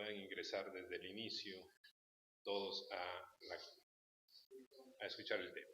puedan ingresar desde el inicio todos a escuchar el tema.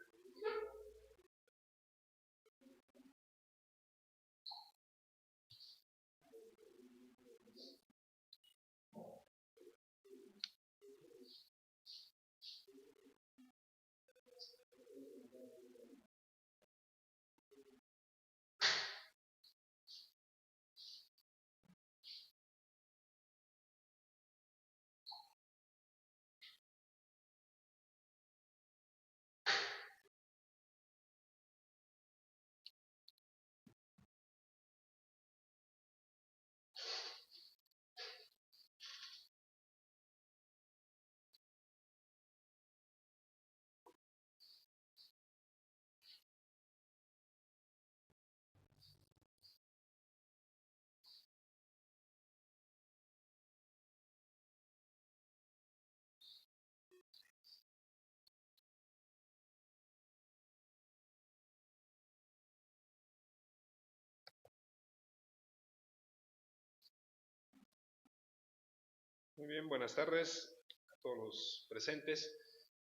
Muy bien, buenas tardes a todos los presentes.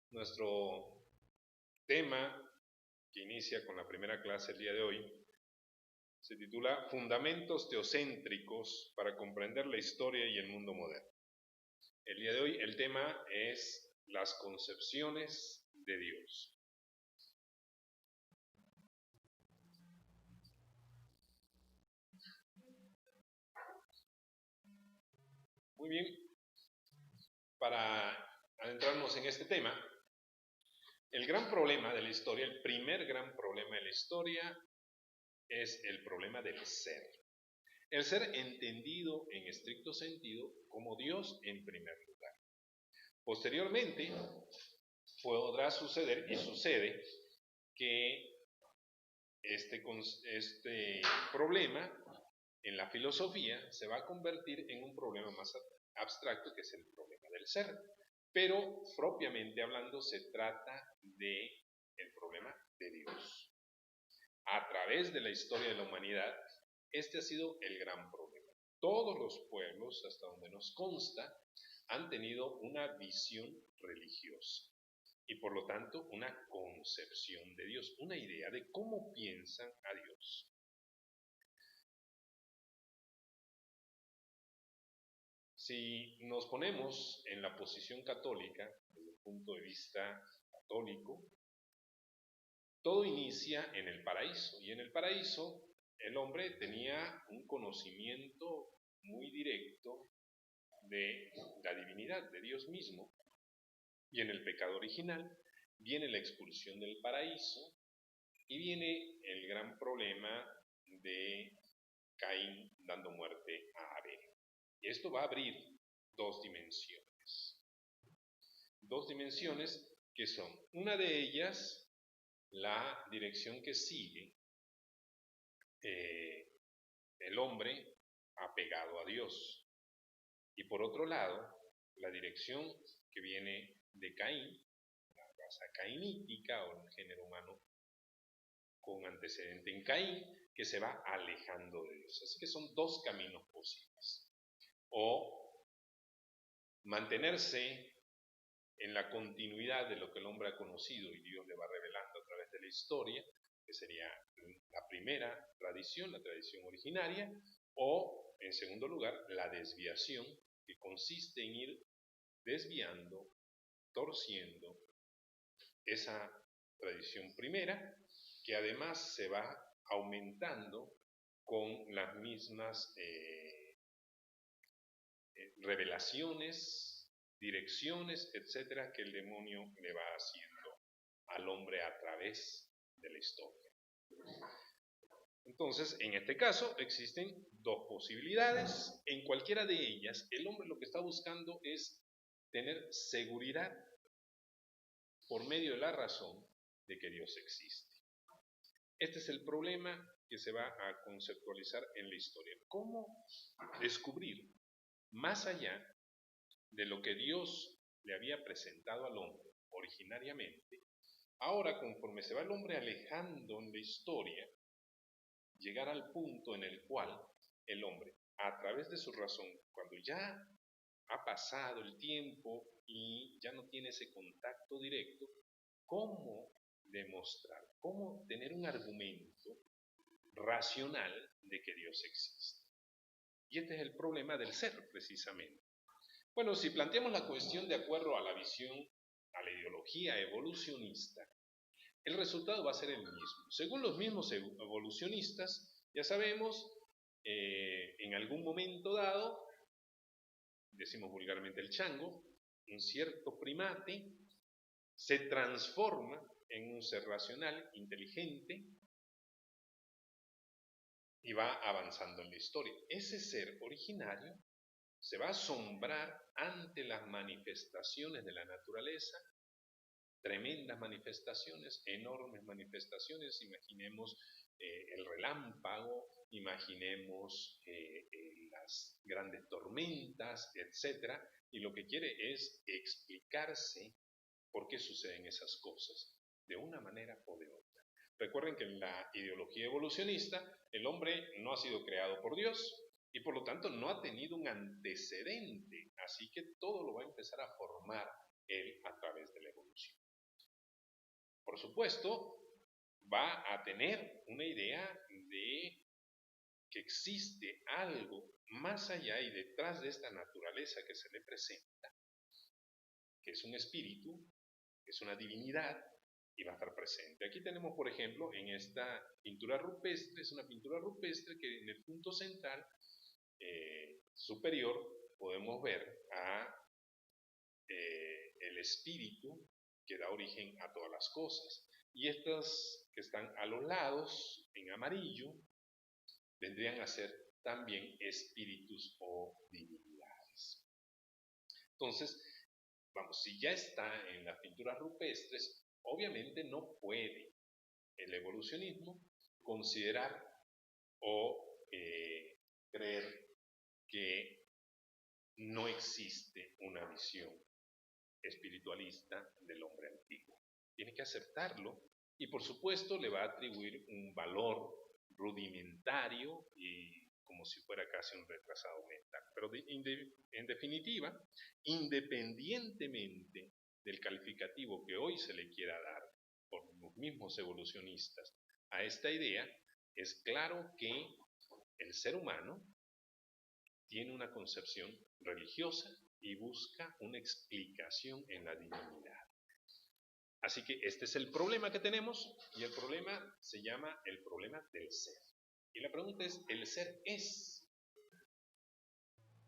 Nuestro tema, que inicia con la primera clase el día de hoy, se titula Fundamentos teocéntricos para comprender la historia y el mundo moderno. El día de hoy el tema es las concepciones de Dios. Muy bien, para adentrarnos en este tema, el gran problema de la historia, el primer gran problema de la historia es el problema del ser. El ser entendido en estricto sentido como Dios en primer lugar. Posteriormente, podrá suceder y sucede que este problema en la filosofía se va a convertir en un problema más abstracto, que es el problema del ser. Pero propiamente hablando se trata de el problema de Dios. A través de la historia de la humanidad, este ha sido el gran problema. Todos los pueblos, hasta donde nos consta, han tenido una visión religiosa y por lo tanto una concepción de Dios, una idea de cómo piensan a Dios. Si nos ponemos en la posición católica, desde el punto de vista católico, todo inicia en el paraíso, y en el paraíso el hombre tenía un conocimiento muy directo de la divinidad, de Dios mismo, y en el pecado original viene la expulsión del paraíso y viene el gran problema de Caín dando muerte a Abel. Y esto va a abrir dos dimensiones que son, una de ellas, la dirección que sigue el hombre apegado a Dios, y por otro lado, la dirección que viene de Caín, la raza cainítica o el género humano con antecedente en Caín, que se va alejando de Dios. Así que son dos caminos posibles. O mantenerse en la continuidad de lo que el hombre ha conocido y Dios le va revelando a través de la historia, que sería la primera tradición, la tradición originaria, o, en segundo lugar, la desviación, que consiste en ir desviando, torciendo esa tradición primera, que además se va aumentando con las mismas revelaciones, direcciones, etcétera, que el demonio le va haciendo al hombre a través de la historia. Entonces, en este caso, existen dos posibilidades. En cualquiera de ellas, el hombre lo que está buscando es tener seguridad por medio de la razón de que Dios existe. Este es el problema que se va a conceptualizar en la historia. ¿Cómo descubrir, más allá de lo que Dios le había presentado al hombre originariamente, ahora conforme se va el hombre alejando en la historia, llegar al punto en el cual el hombre, a través de su razón, cuando ya ha pasado el tiempo y ya no tiene ese contacto directo, ¿cómo demostrar, cómo tener un argumento racional de que Dios existe? Y este es el problema del ser, precisamente. Bueno, si planteamos la cuestión de acuerdo a la visión, a la ideología evolucionista, el resultado va a ser el mismo. Según los mismos evolucionistas, ya sabemos, en algún momento dado, decimos vulgarmente el chango, un cierto primate se transforma en un ser racional, inteligente, y va avanzando en la historia. Ese ser originario se va a asombrar ante las manifestaciones de la naturaleza, tremendas manifestaciones, enormes manifestaciones. Imaginemos el relámpago, imaginemos las grandes tormentas, etcétera, y lo que quiere es explicarse por qué suceden esas cosas, de una manera o de otra. Recuerden que en la ideología evolucionista el hombre no ha sido creado por Dios y por lo tanto no ha tenido un antecedente, así que todo lo va a empezar a formar él a través de la evolución. Por supuesto, va a tener una idea de que existe algo más allá y detrás de esta naturaleza que se le presenta, que es un espíritu, que es una divinidad, y va a estar presente. Aquí tenemos, por ejemplo, en esta pintura rupestre, es una pintura rupestre que en el punto central superior podemos ver a el espíritu que da origen a todas las cosas. Y estas que están a los lados, en amarillo, vendrían a ser también espíritus o divinidades. Entonces, vamos, si ya está en las pinturas rupestres, obviamente no puede el evolucionismo considerar o creer que no existe una visión espiritualista del hombre antiguo. Tiene que aceptarlo y por supuesto le va a atribuir un valor rudimentario y como si fuera casi un retrasado mental. Pero en definitiva, independientemente del calificativo que hoy se le quiera dar por los mismos evolucionistas a esta idea, es claro que el ser humano tiene una concepción religiosa y busca una explicación en la divinidad. Así que este es el problema que tenemos y el problema se llama el problema del ser. Y la pregunta es, ¿el ser es?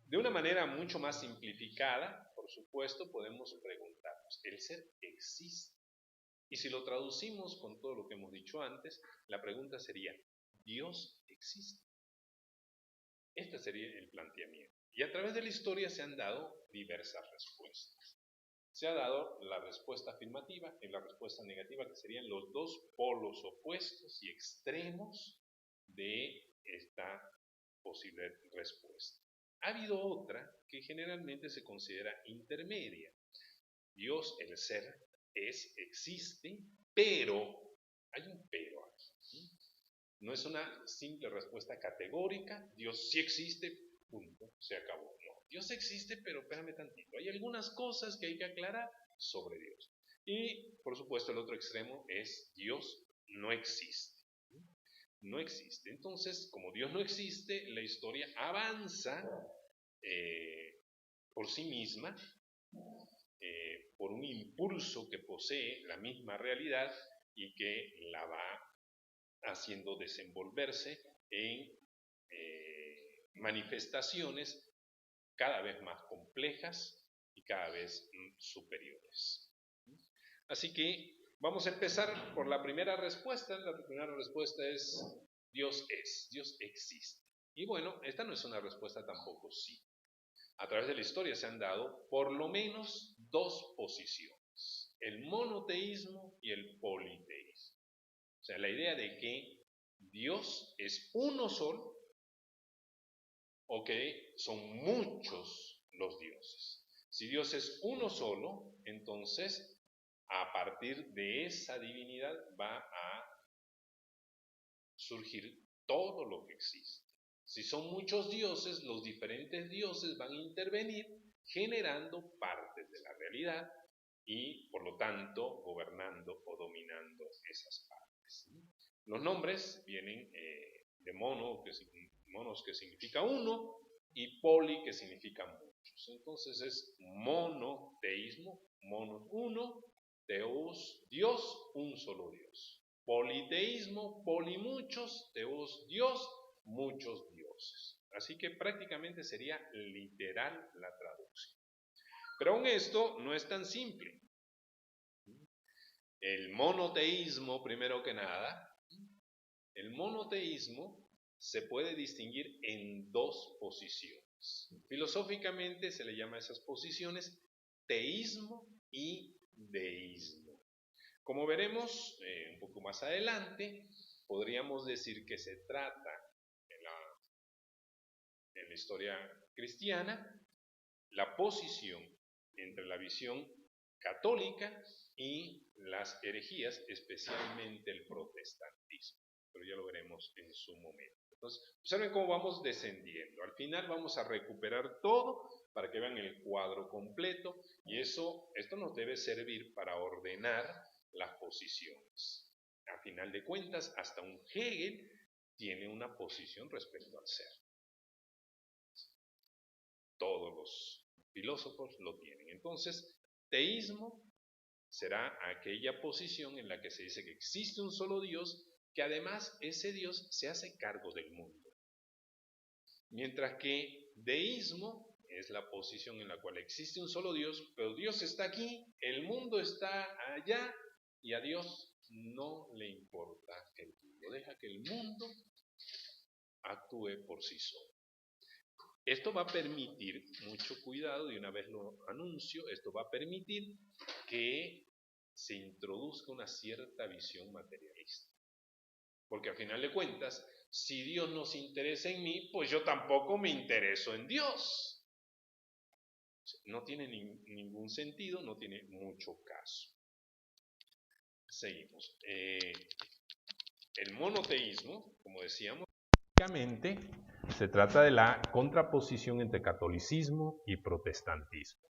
De una manera mucho más simplificada, por supuesto, podemos preguntarnos, ¿el ser existe? Y si lo traducimos con todo lo que hemos dicho antes, la pregunta sería, ¿Dios existe? Este sería el planteamiento. Y a través de la historia se han dado diversas respuestas. Se ha dado la respuesta afirmativa y la respuesta negativa, que serían los dos polos opuestos y extremos de esta posible respuesta. Ha habido otra que generalmente se considera intermedia. Dios, el ser, existe, pero, hay un pero aquí. No es una simple respuesta categórica, Dios sí existe, punto, se acabó. No, Dios existe, pero espérame tantito. Hay algunas cosas que hay que aclarar sobre Dios. Y, por supuesto, el otro extremo es Dios no existe. No existe. Entonces, como Dios no existe, la historia avanza por sí misma, por un impulso que posee la misma realidad y que la va haciendo desenvolverse en manifestaciones cada vez más complejas y cada vez superiores. Así que vamos a empezar por la primera respuesta. La primera respuesta es Dios es, Dios existe. Y bueno, esta no es una respuesta tampoco sí. A través de la historia se han dado por lo menos dos posiciones, el monoteísmo y el politeísmo. O sea, la idea de que Dios es uno solo o que son muchos los dioses. Si Dios es uno solo, entonces a partir de esa divinidad va a surgir todo lo que existe. Si son muchos dioses, los diferentes dioses van a intervenir generando partes de la realidad y, por lo tanto, gobernando o dominando esas partes. Los nombres vienen de monos, que significa uno, y poli, que significa muchos. Entonces es monoteísmo, monos uno, teos Dios, un solo Dios. Politeísmo, polimuchos, teos Dios, muchos dioses. Así que prácticamente sería literal la traducción. Pero aún esto no es tan simple. El monoteísmo, primero que nada, el monoteísmo se puede distinguir en dos posiciones. Filosóficamente se le llama a esas posiciones teísmo y deísmo. Como veremos un poco más adelante, podríamos decir que se trata en la historia cristiana la posición entre la visión católica y las herejías, especialmente el protestantismo. Pero ya lo veremos en su momento. Entonces, observen cómo vamos descendiendo. Al final vamos a recuperar todo para que vean el cuadro completo y esto nos debe servir para ordenar las posiciones. A final de cuentas, hasta un Hegel tiene una posición respecto al ser. Todos los filósofos lo tienen. Entonces, teísmo será aquella posición en la que se dice que existe un solo Dios, que además ese Dios se hace cargo del mundo. Mientras que deísmo es la posición en la cual existe un solo Dios, pero Dios está aquí, el mundo está allá, y a Dios no le importa el mundo. Deja que el mundo actúe por sí solo. Esto va a permitir, mucho cuidado, y una vez lo anuncio, esto va a permitir que se introduzca una cierta visión materialista. Porque al final de cuentas, si Dios no se interesa en mí, pues yo tampoco me intereso en Dios. No tiene ningún sentido, no tiene mucho caso. Seguimos. El monoteísmo, como decíamos, básicamente se trata de la contraposición entre catolicismo y protestantismo.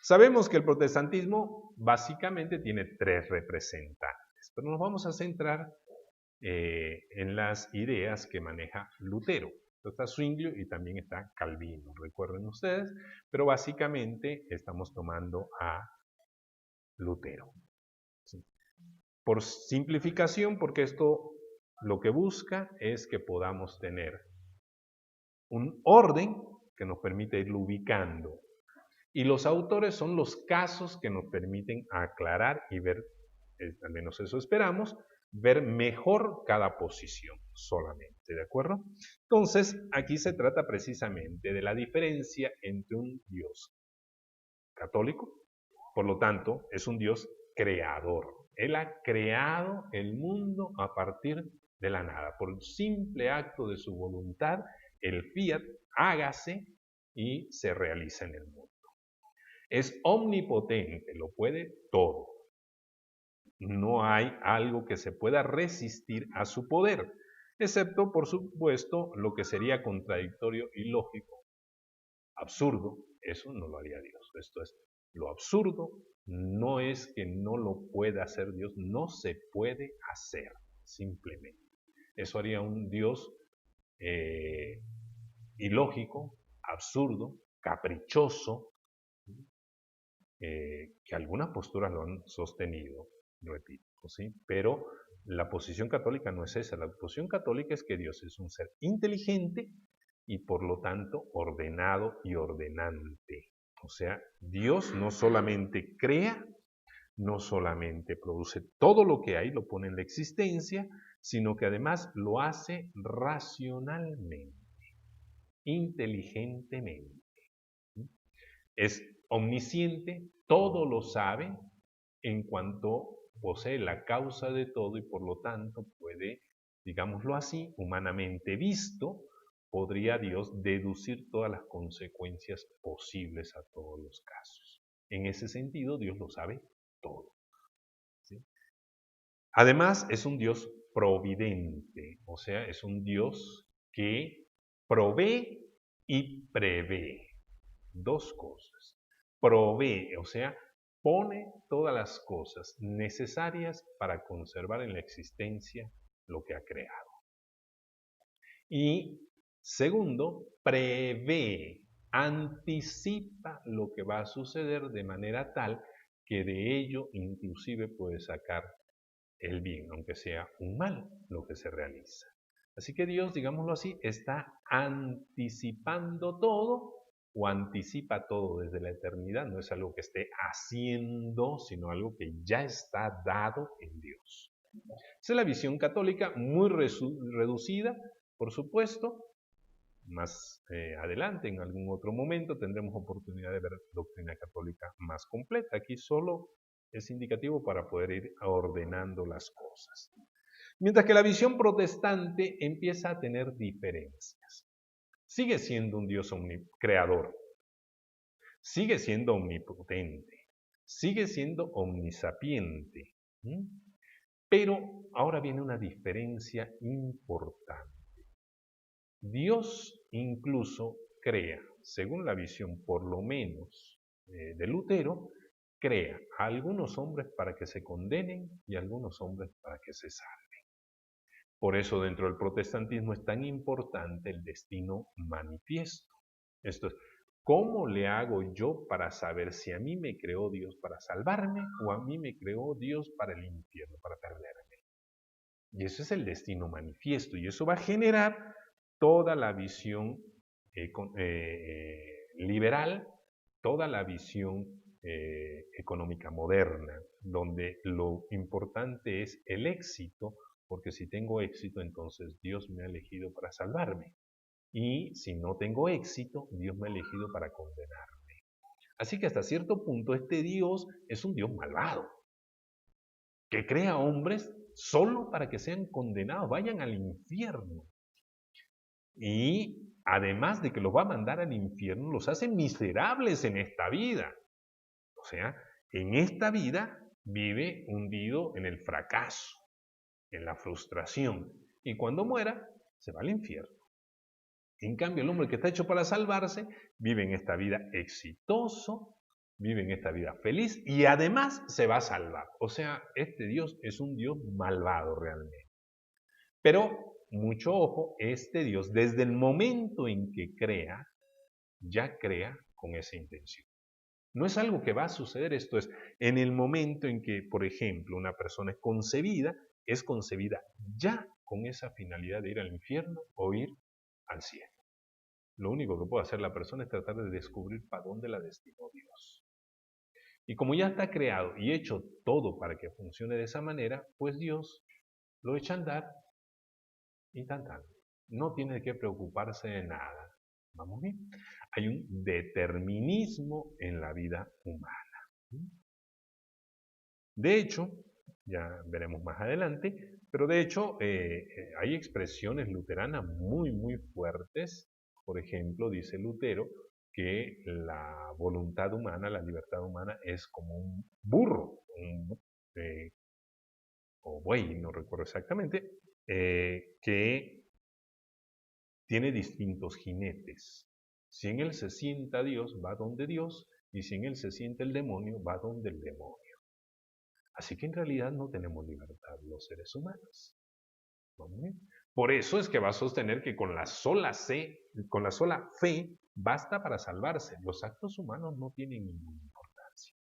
Sabemos que el protestantismo básicamente tiene tres representantes, pero nos vamos a centrar en las ideas que maneja Lutero. Está Zwinglio y también está Calvino, recuerden ustedes, pero básicamente estamos tomando a Lutero. ¿Sí? Por simplificación, porque esto lo que busca es que podamos tener un orden que nos permite irlo ubicando. Y los autores son los casos que nos permiten aclarar y ver, al menos eso esperamos, ver mejor cada posición solamente, ¿de acuerdo? Entonces, aquí se trata precisamente de la diferencia entre un Dios católico, por lo tanto, es un Dios creador. Él ha creado el mundo a partir de la nada. Por simple acto de su voluntad, el fiat hágase y se realiza en el mundo. Es omnipotente, lo puede todo. No hay algo que se pueda resistir a su poder, excepto, por supuesto, lo que sería contradictorio y lógico. Absurdo, eso no lo haría Dios. Esto es, lo absurdo no es que no lo pueda hacer Dios, no se puede hacer, simplemente. Eso haría un Dios ilógico, absurdo, caprichoso, que algunas posturas lo han sostenido, repito, ¿sí? Pero la posición católica no es esa. La posición católica es que Dios es un ser inteligente y por lo tanto ordenado y ordenante. O sea, Dios no solamente crea, no solamente produce todo lo que hay, lo pone en la existencia, sino que además lo hace racionalmente, inteligentemente. Es omnisciente, todo lo sabe en cuanto posee la causa de todo y por lo tanto puede, digámoslo así, humanamente visto, podría Dios deducir todas las consecuencias posibles a todos los casos. En ese sentido, Dios lo sabe todo. ¿Sí? Además, es un Dios providente, o sea, es un Dios que provee y prevé. dos cosas. Provee, o sea, pone todas las cosas necesarias para conservar en la existencia lo que ha creado. Y segundo, prevé, anticipa lo que va a suceder de manera tal que de ello inclusive puede sacar el bien, aunque sea un mal lo que se realiza. Así que Dios, digámoslo así, está anticipando todo o anticipa todo desde la eternidad. No es algo que esté haciendo, sino algo que ya está dado en Dios. Esa es la visión católica, muy reducida, por supuesto. Más adelante, en algún otro momento, tendremos oportunidad de ver doctrina católica más completa. Aquí solo es indicativo para poder ir ordenando las cosas. Mientras que la visión protestante empieza a tener diferencias. Sigue siendo un Dios creador, sigue siendo omnipotente, sigue siendo omnisapiente, pero ahora viene una diferencia importante. Dios incluso crea, según la visión por lo menos de Lutero, crea a algunos hombres para que se condenen y a algunos hombres para que se salven. Por eso dentro del protestantismo es tan importante el destino manifiesto. Esto es, ¿cómo le hago yo para saber si a mí me creó Dios para salvarme o a mí me creó Dios para el infierno, para perderme? Y eso es el destino manifiesto y eso va a generar toda la visión liberal, toda la visión económica moderna, donde lo importante es el éxito, porque si tengo éxito, entonces Dios me ha elegido para salvarme. Y si no tengo éxito, Dios me ha elegido para condenarme. Así que hasta cierto punto este Dios es un Dios malvado, que crea hombres solo para que sean condenados, vayan al infierno. Y además de que los va a mandar al infierno, los hace miserables en esta vida. O sea, en esta vida vive hundido en el fracaso, en la frustración. Y cuando muera, se va al infierno. En cambio, el hombre que está hecho para salvarse, vive en esta vida exitoso, vive en esta vida feliz y además se va a salvar. O sea, este Dios es un Dios malvado realmente. Pero, mucho ojo, este Dios desde el momento en que crea, ya crea con esa intención. No es algo que va a suceder, esto es, en el momento en que, por ejemplo, una persona es concebida ya con esa finalidad de ir al infierno o ir al cielo. Lo único que puede hacer la persona es tratar de descubrir para dónde la destinó Dios. Y como ya está creado y hecho todo para que funcione de esa manera, pues Dios lo echa a andar y tan. No tiene que preocuparse de nada. ¿Vamos bien? Hay un determinismo en la vida humana. De hecho, ya veremos más adelante, pero de hecho hay expresiones luteranas muy fuertes. Por ejemplo, dice Lutero que la voluntad humana, la libertad humana es como un burro, o buey, no recuerdo exactamente, que tiene distintos jinetes. Si en él se sienta Dios, va donde Dios, y si en él se siente el demonio, va donde el demonio. Así que en realidad no tenemos libertad los seres humanos. Por eso es que va a sostener que con la sola fe basta para salvarse. Los actos humanos no tienen ninguna importancia.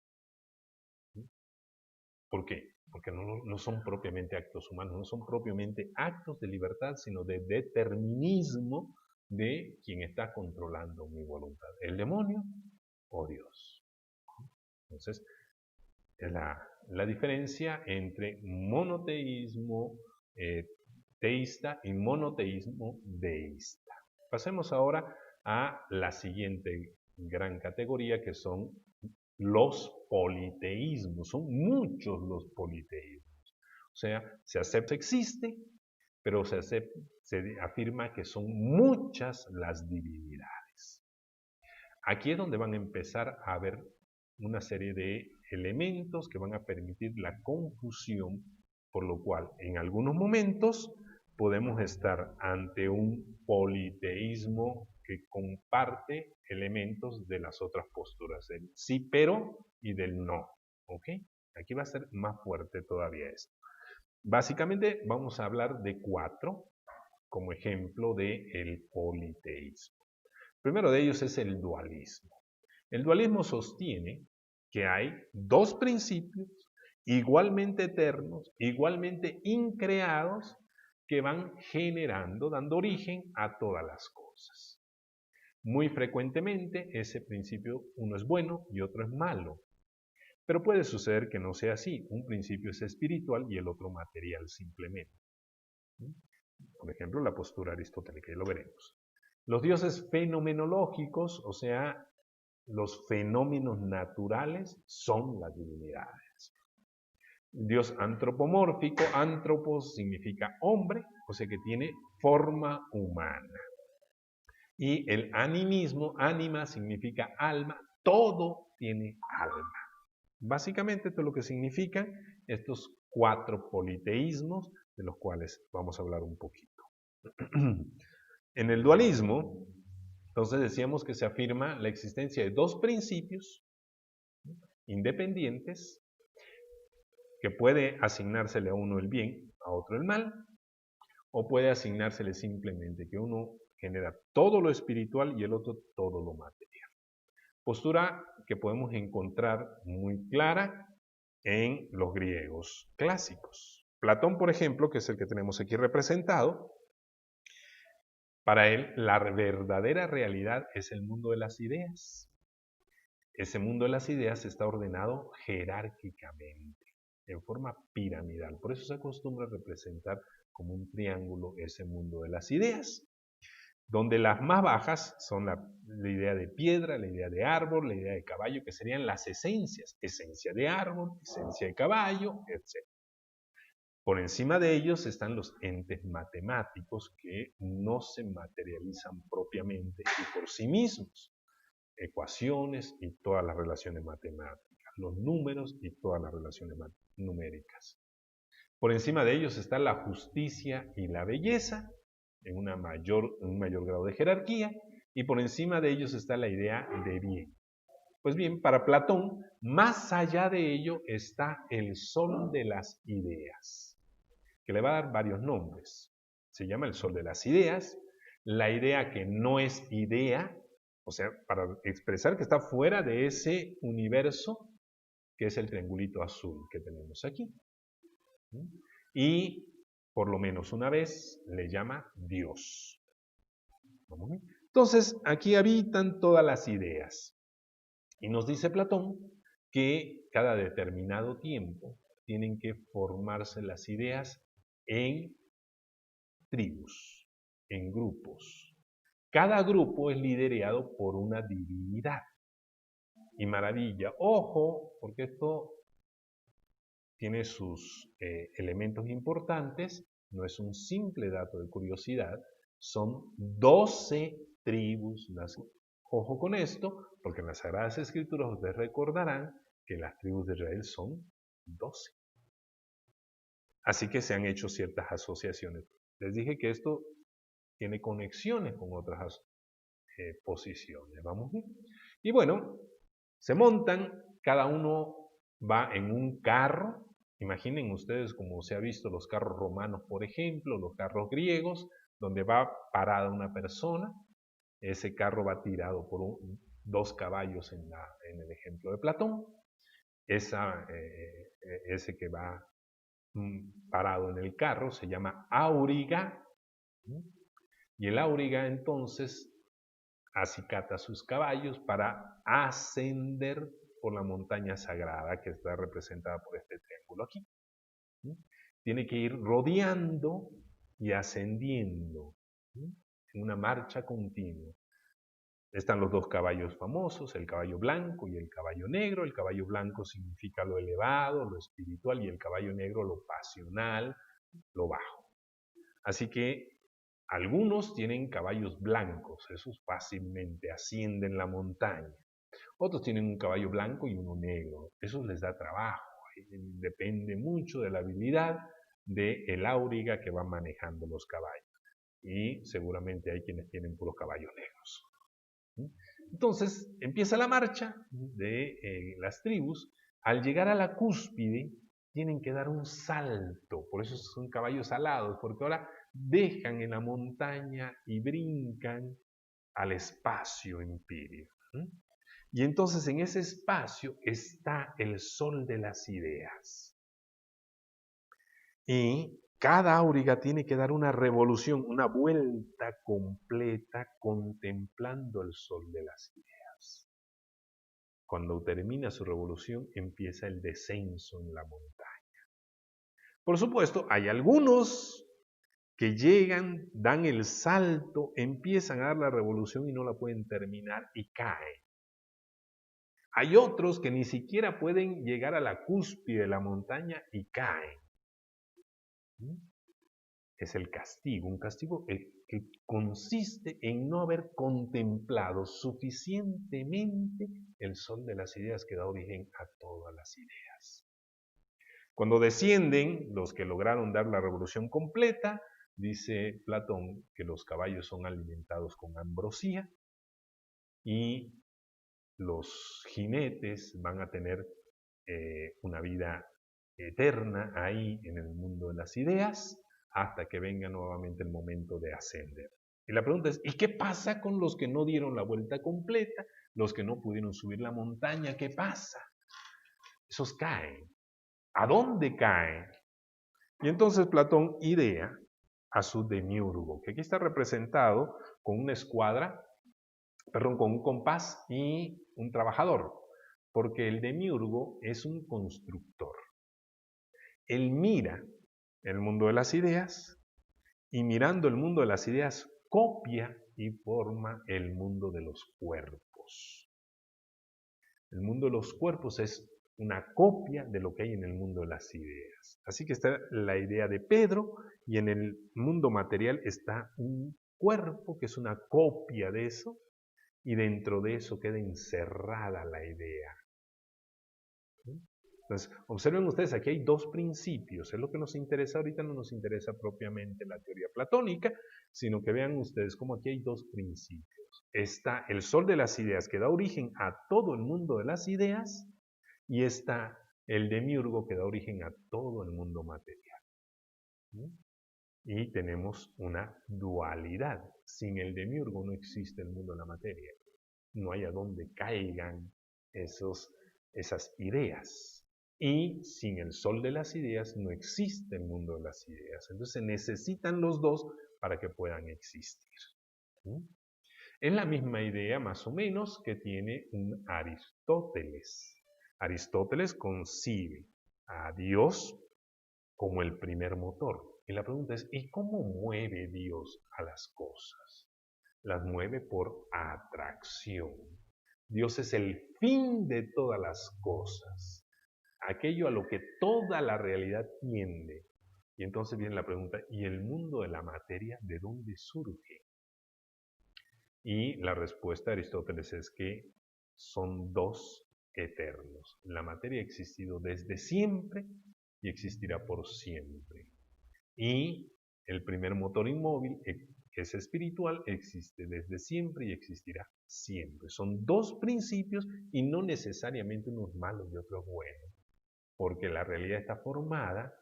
¿Por qué? Porque no son propiamente actos humanos, no son propiamente actos de libertad, sino de determinismo de quien está controlando mi voluntad, el demonio o Dios. Entonces, la diferencia entre monoteísmo teísta y monoteísmo deísta. Pasemos ahora a la siguiente gran categoría, que son los politeísmos. Son muchos los politeísmos. O sea, se acepta, existe, pero se afirma que son muchas las divinidades. Aquí es donde van a empezar a haber una serie de elementos que van a permitir la confusión, por lo cual en algunos momentos podemos estar ante un politeísmo que comparte elementos de las otras posturas, del sí pero y del no. ¿Ok? Aquí va a ser más fuerte todavía esto. Básicamente vamos a hablar de 4 como ejemplo del politeísmo. El primero de ellos es el dualismo. El dualismo sostiene que hay 2 principios igualmente eternos, igualmente increados, que van generando, dando origen a todas las cosas. Muy frecuentemente ese principio, uno es bueno y otro es malo. Pero puede suceder que no sea así. Un principio es espiritual y el otro material simplemente. Por ejemplo, la postura aristotélica, y lo veremos. Los dioses fenomenológicos, o sea, los fenómenos naturales, son las divinidades. Dios antropomórfico, antropos significa hombre, o sea que tiene forma humana. Y el animismo, ánima significa alma, todo tiene alma. Básicamente esto es lo que significan estos 4 politeísmos, de los cuales vamos a hablar un poquito. En el dualismo, entonces decíamos que se afirma la existencia de 2 principios independientes, que puede asignársele a uno el bien, a otro el mal, o puede asignársele simplemente que uno genera todo lo espiritual y el otro todo lo material. Postura que podemos encontrar muy clara en los griegos clásicos. Platón, por ejemplo, que es el que tenemos aquí representado, para él la verdadera realidad es el mundo de las ideas. Ese mundo de las ideas está ordenado jerárquicamente, en forma piramidal. Por eso se acostumbra a representar como un triángulo ese mundo de las ideas, donde las más bajas son la idea de piedra, la idea de árbol, la idea de caballo, que serían las esencias, esencia de árbol, esencia de caballo, etc. Por encima de ellos están los entes matemáticos que no se materializan propiamente y por sí mismos. Ecuaciones y todas las relaciones matemáticas, los números y todas las relaciones numéricas. Por encima de ellos está la justicia y la belleza, en un mayor grado de jerarquía, y por encima de ellos está la idea de bien. Pues bien, para Platón, más allá de ello está el sol de las ideas, que le va a dar varios nombres. Se llama el sol de las ideas, la idea que no es idea, o sea, para expresar que está fuera de ese universo, que es el triangulito azul que tenemos aquí. Y por lo menos una vez le llama Dios. Entonces, aquí habitan todas las ideas. Y nos dice Platón que cada determinado tiempo tienen que formarse las ideas en tribus, en grupos. Cada grupo es liderado por una divinidad. Y maravilla, ojo, porque esto tiene sus elementos importantes, no es un simple dato de curiosidad, son 12 tribus nacionales. Ojo con esto, porque en las Sagradas Escrituras ustedes recordarán que las tribus de Israel son 12. Así que se han hecho ciertas asociaciones. Les dije que esto tiene conexiones con otras posiciones. ¿Vamos bien? Y bueno, se montan, cada uno va en un carro. Imaginen ustedes como se ha visto los carros romanos, por ejemplo, los carros griegos, donde va parada una persona. Ese carro va tirado por 2 caballos en el ejemplo de Platón. Ese que va parado en el carro se llama auriga. Y el auriga entonces acicata sus caballos para ascender por la montaña sagrada que está representada por este triángulo aquí. Tiene que ir rodeando y ascendiendo en una marcha continua. Están los 2 caballos famosos, el caballo blanco y el caballo negro. El caballo blanco significa lo elevado, lo espiritual, y el caballo negro lo pasional, lo bajo. Así que algunos tienen caballos blancos, esos fácilmente ascienden la montaña. Otros tienen un caballo blanco y uno negro, eso les da trabajo. Depende mucho de la habilidad del auriga que va manejando los caballos. y seguramente hay quienes tienen puros caballos negros. Entonces empieza la marcha de las tribus. Al llegar a la cúspide tienen que dar un salto, por eso son caballos alados, porque ahora dejan en la montaña y brincan al espacio empíreo. Y entonces en ese espacio está el sol de las ideas. Y cada auriga tiene que dar una revolución, una vuelta completa contemplando el sol de las ideas. Cuando termina su revolución empieza el descenso en la montaña. Por supuesto, hay algunos que llegan, dan el salto, empiezan a dar la revolución y no la pueden terminar y caen. Hay otros que ni siquiera pueden llegar a la cúspide de la montaña y caen. Es el castigo, un castigo que consiste en no haber contemplado suficientemente el sol de las ideas que da origen a todas las ideas. Cuando descienden los que lograron dar la revolución completa, dice Platón que los caballos son alimentados con ambrosía y los jinetes van a tener una vida eterna ahí en el mundo de las ideas hasta que venga nuevamente el momento de ascender. Y la pregunta es, ¿y qué pasa con los que no dieron la vuelta completa? Los que no pudieron subir la montaña, ¿qué pasa? Esos caen. ¿A dónde caen? Y entonces Platón idea a su demiurgo, que aquí está representado con una escuadra, con un compás y un trabajador, porque el demiurgo es un constructor. Él mira el mundo de las ideas y mirando el mundo de las ideas copia y forma el mundo de los cuerpos. El mundo de los cuerpos es una copia de lo que hay en el mundo de las ideas. Así que está la idea de Pedro y en el mundo material está un cuerpo que es una copia de eso y dentro de eso queda encerrada la idea. Entonces, observen ustedes, aquí hay dos principios, es lo que nos interesa ahorita, no nos interesa propiamente la teoría platónica, sino que vean ustedes cómo aquí hay dos principios. Está el sol de las ideas que da origen a todo el mundo de las ideas y está el demiurgo que da origen a todo el mundo material. Y tenemos una dualidad. Sin el demiurgo no existe el mundo de la materia. No hay a dónde caigan esas ideas. Y sin el sol de las ideas no existe el mundo de las ideas. Entonces se necesitan los dos para que puedan existir. Es la misma idea más o menos que tiene un Aristóteles. Aristóteles concibe a Dios como el primer motor. Y la pregunta es, ¿y cómo mueve Dios a las cosas? Las mueve por atracción. Dios es el fin de todas las cosas, aquello a lo que toda la realidad tiende. Y entonces viene la pregunta, ¿y el mundo de la materia de dónde surge? Y la respuesta de Aristóteles es que son dos eternos. La materia ha existido desde siempre y existirá por siempre. Y el primer motor inmóvil, que es espiritual, existe desde siempre y existirá siempre. Son dos principios y no necesariamente unos malos y otros buenos, porque la realidad está formada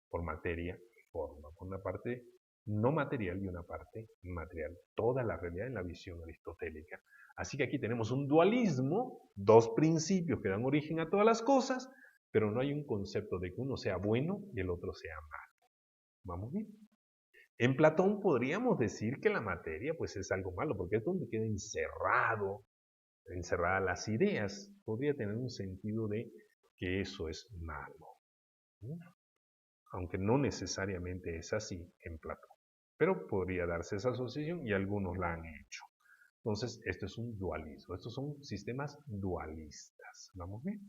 por materia y forma, por una parte no material y una parte material. Toda la realidad en la visión aristotélica. Así que aquí tenemos un dualismo, dos principios que dan origen a todas las cosas, pero no hay un concepto de que uno sea bueno y el otro sea malo. ¿Vamos bien? En Platón podríamos decir que la materia pues es algo malo, porque es donde queda encerradas las ideas. Podría tener un sentido de que eso es malo. Aunque no necesariamente es así en Platón. Pero podría darse esa asociación y algunos la han hecho. Entonces, esto es un dualismo. Estos son sistemas dualistas. ¿Vamos bien?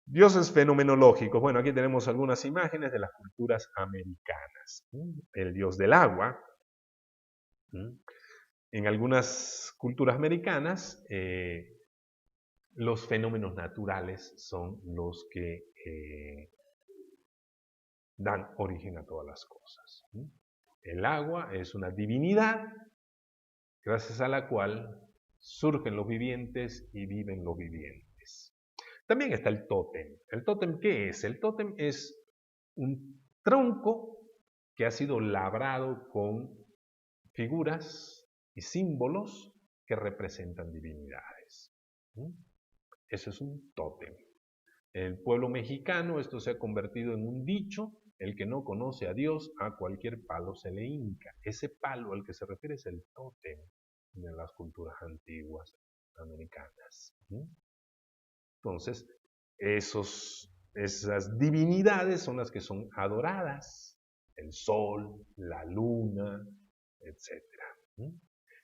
Dioses fenomenológicos. Bueno, aquí tenemos algunas imágenes de las culturas americanas. El dios del agua. En algunas culturas americanas, los fenómenos naturales son los que dan origen a todas las cosas. El agua es una divinidad gracias a la cual surgen los vivientes y viven los vivientes. También está el tótem. ¿El tótem qué es? El tótem es un tronco que ha sido labrado con figuras y símbolos que representan divinidades. Eso es un tótem. En el pueblo mexicano esto se ha convertido en un dicho: el que no conoce a Dios, a cualquier palo se le hinca. Ese palo al que se refiere es el tótem de las culturas antiguas americanas. Entonces, esas divinidades son las que son adoradas: el sol, la luna, etc.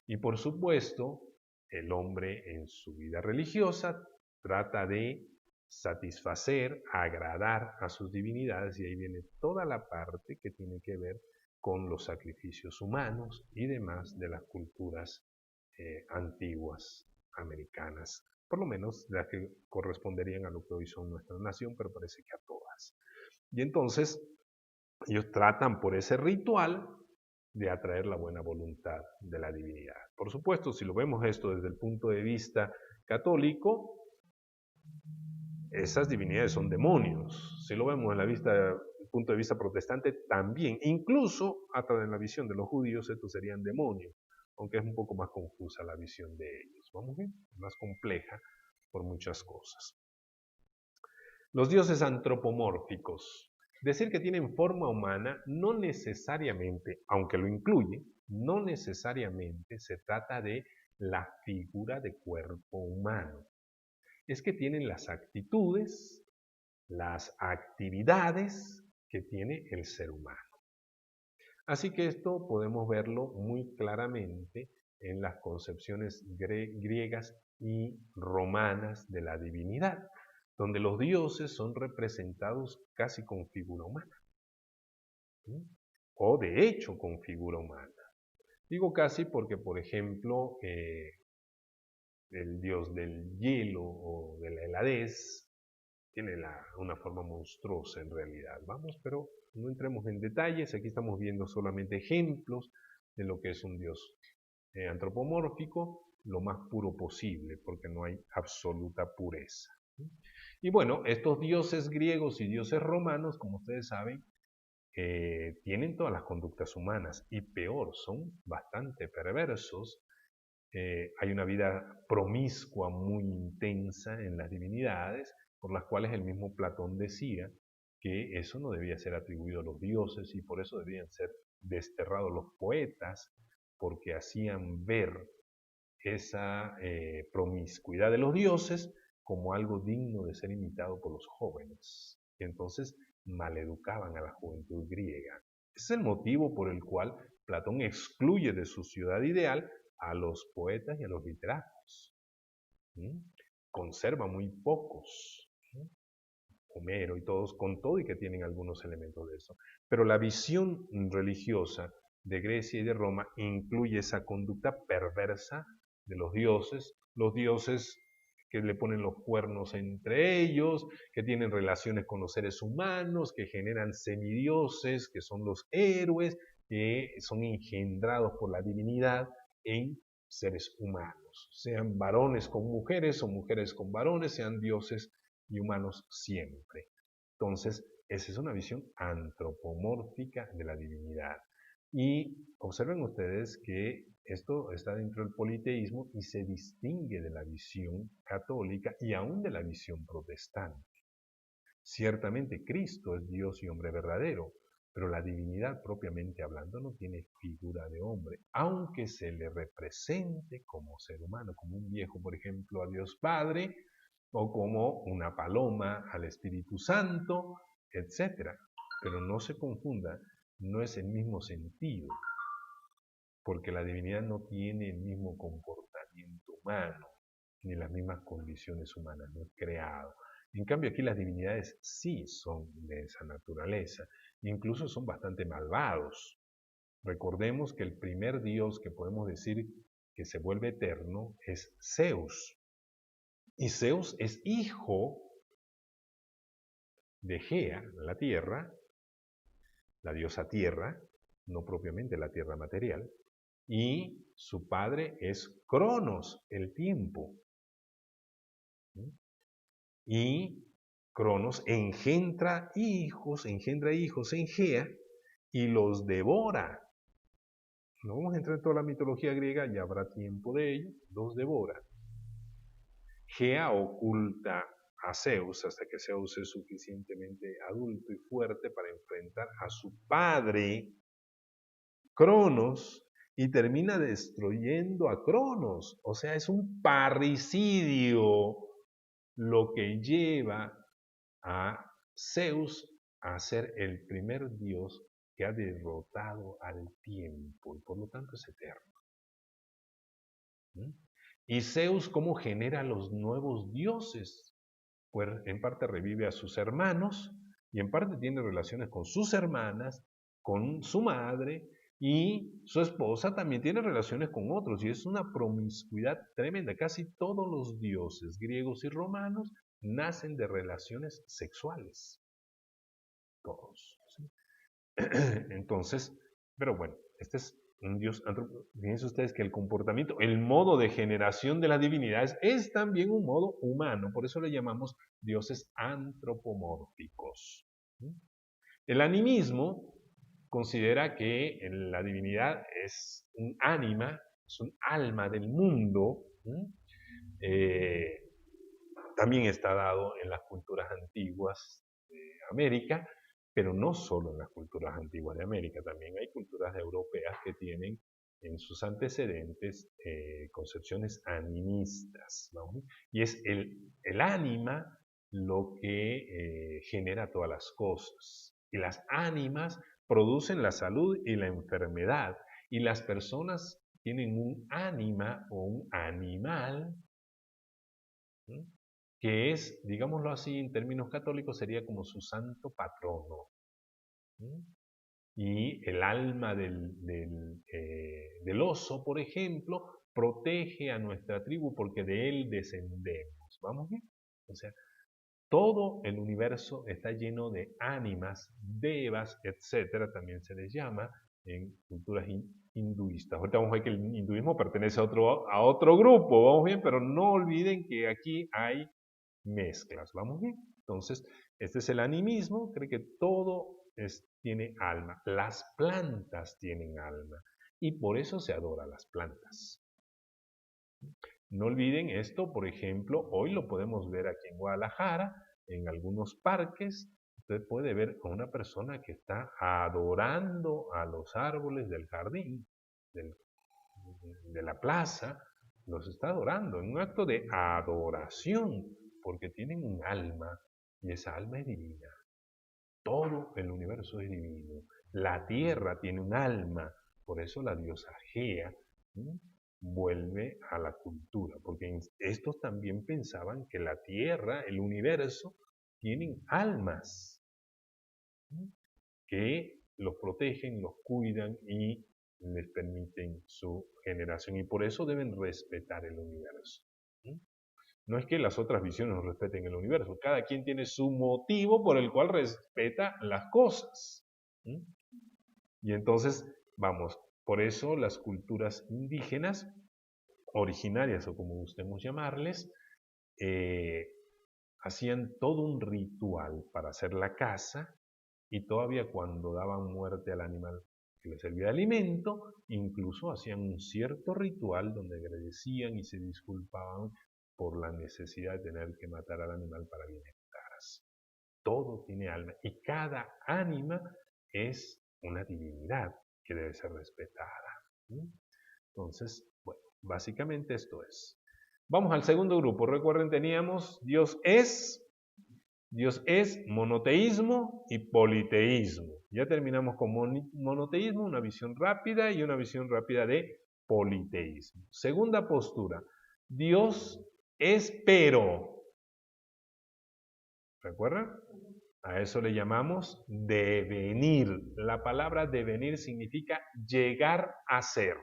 Y por supuesto, el hombre en su vida religiosa trata de satisfacer, agradar a sus divinidades, y ahí viene toda la parte que tiene que ver con los sacrificios humanos y demás de las culturas antiguas americanas, por lo menos las que corresponderían a lo que hoy son nuestra nación, pero parece que a todas. Y entonces ellos tratan por ese ritual de atraer la buena voluntad de la divinidad. Por supuesto, si lo vemos esto desde el punto de vista católico, esas divinidades son demonios. Si lo vemos en el punto de vista protestante, también. Incluso, hasta en la visión de los judíos, estos serían demonios, aunque es un poco más confusa la visión de ellos. ¿Vamos bien? Más compleja por muchas cosas. Los dioses antropomórficos. Decir que tienen forma humana no necesariamente, aunque lo incluye, no necesariamente se trata de la figura de cuerpo humano. Es que tienen las actitudes, las actividades que tiene el ser humano. Así que esto podemos verlo muy claramente en las concepciones griegas y romanas de la divinidad, donde los dioses son representados casi con figura humana, o de hecho con figura humana. Digo casi porque, por ejemplo, el dios del hielo o de la heladez tiene una forma monstruosa en realidad. Vamos, pero no entremos en detalles, aquí estamos viendo solamente ejemplos de lo que es un dios antropomórfico, lo más puro posible, porque no hay absoluta pureza. Y bueno, estos dioses griegos y dioses romanos, como ustedes saben, tienen todas las conductas humanas, y peor, son bastante perversos. Hay una vida promiscua muy intensa en las divinidades, por las cuales el mismo Platón decía que eso no debía ser atribuido a los dioses, y por eso debían ser desterrados los poetas, porque hacían ver esa promiscuidad de los dioses como algo digno de ser imitado por los jóvenes. Y entonces maleducaban a la juventud griega. Ese es el motivo por el cual Platón excluye de su ciudad ideal a los poetas y a los literatos. Conserva muy pocos. Homero y todos, con todo y que tienen algunos elementos de eso. Pero la visión religiosa de Grecia y de Roma incluye esa conducta perversa de los dioses que le ponen los cuernos entre ellos, que tienen relaciones con los seres humanos, que generan semidioses, que son los héroes, que son engendrados por la divinidad en seres humanos, sean varones con mujeres o mujeres con varones, sean dioses y humanos siempre. Entonces, esa es una visión antropomórfica de la divinidad. Y observen ustedes que esto está dentro del politeísmo y se distingue de la visión católica y aún de la visión protestante. Ciertamente Cristo es Dios y hombre verdadero, pero la divinidad propiamente hablando no tiene figura de hombre, aunque se le represente como ser humano, como un viejo, por ejemplo, a Dios Padre, o como una paloma al Espíritu Santo, etc. Pero no se confunda, no es el mismo sentido, porque la divinidad no tiene el mismo comportamiento humano, ni las mismas condiciones humanas, no es creado. En cambio, aquí las divinidades sí son de esa naturaleza, incluso son bastante malvados. Recordemos que el primer dios que podemos decir que se vuelve eterno es Zeus. Y Zeus es hijo de Gea, la tierra, la diosa tierra, no propiamente la tierra material, y su padre es Cronos, el tiempo. Y Cronos engendra hijos en Gea y los devora. No vamos a entrar en toda la mitología griega, ya habrá tiempo de ello, los devora. Gea oculta a Zeus hasta que Zeus es suficientemente adulto y fuerte para enfrentar a su padre, Cronos, y termina destruyendo a Cronos. O sea, es un parricidio lo que lleva a Zeus a ser el primer dios que ha derrotado al tiempo y por lo tanto es eterno. Y Zeus, ¿cómo genera los nuevos dioses? Pues en parte revive a sus hermanos y en parte tiene relaciones con sus hermanas, con su madre, y su esposa también tiene relaciones con otros, y es una promiscuidad tremenda. Casi todos los dioses griegos y romanos nacen de relaciones sexuales. Todos. ¿Sí? Entonces, pero bueno, este es un dios antropomórfico. Fíjense ustedes que el comportamiento, el modo de generación de las divinidades es también un modo humano, por eso le llamamos dioses antropomórficos. El animismo considera que la divinidad es un ánima, es un alma del mundo. También está dado en las culturas antiguas de América, pero no solo en las culturas antiguas de América, también hay culturas europeas que tienen en sus antecedentes concepciones animistas, ¿no? Y es el ánima lo que genera todas las cosas. Y las ánimas producen la salud y la enfermedad. Y las personas tienen un ánima o un animal, ¿sí?, que es, digámoslo así, en términos católicos, sería como su santo patrono. Y el alma del oso, por ejemplo, protege a nuestra tribu porque de él descendemos. ¿Vamos bien? O sea, todo el universo está lleno de ánimas, devas, etcétera, también se les llama en culturas hinduistas. Ahorita vamos a ver que el hinduismo pertenece a otro grupo, vamos bien, pero no olviden que aquí hay mezclas, ¿vamos bien? Entonces, este es el animismo, cree que todo tiene alma. Las plantas tienen alma y por eso se adora a las plantas. No olviden esto, por ejemplo, hoy lo podemos ver aquí en Guadalajara, en algunos parques. Usted puede ver a una persona que está adorando a los árboles del jardín, de la plaza, los está adorando en un acto de adoración, porque tienen un alma y esa alma es divina. Todo el universo es divino. La tierra tiene un alma, por eso la diosa Gea vuelve a la cultura, porque estos también pensaban que la tierra, el universo, tienen almas que los protegen, los cuidan y les permiten su generación, y por eso deben respetar el universo. No es que las otras visiones no respeten el universo, cada quien tiene su motivo por el cual respeta las cosas. Y entonces, vamos, por eso las culturas indígenas, originarias o como gustemos llamarles, hacían todo un ritual para hacer la caza, y todavía cuando daban muerte al animal que les servía de alimento, incluso hacían un cierto ritual donde agradecían y se disculpaban por la necesidad de tener que matar al animal para alimentarse. Todo tiene alma y cada ánima es una divinidad que debe ser respetada. Entonces, bueno, básicamente esto es. Vamos al segundo grupo. Recuerden, teníamos Dios es, monoteísmo y politeísmo. Ya terminamos con monoteísmo, una visión rápida y una visión rápida de politeísmo. Segunda postura, Dios es pero. ¿Recuerdan? A eso le llamamos devenir. La palabra devenir significa llegar a ser.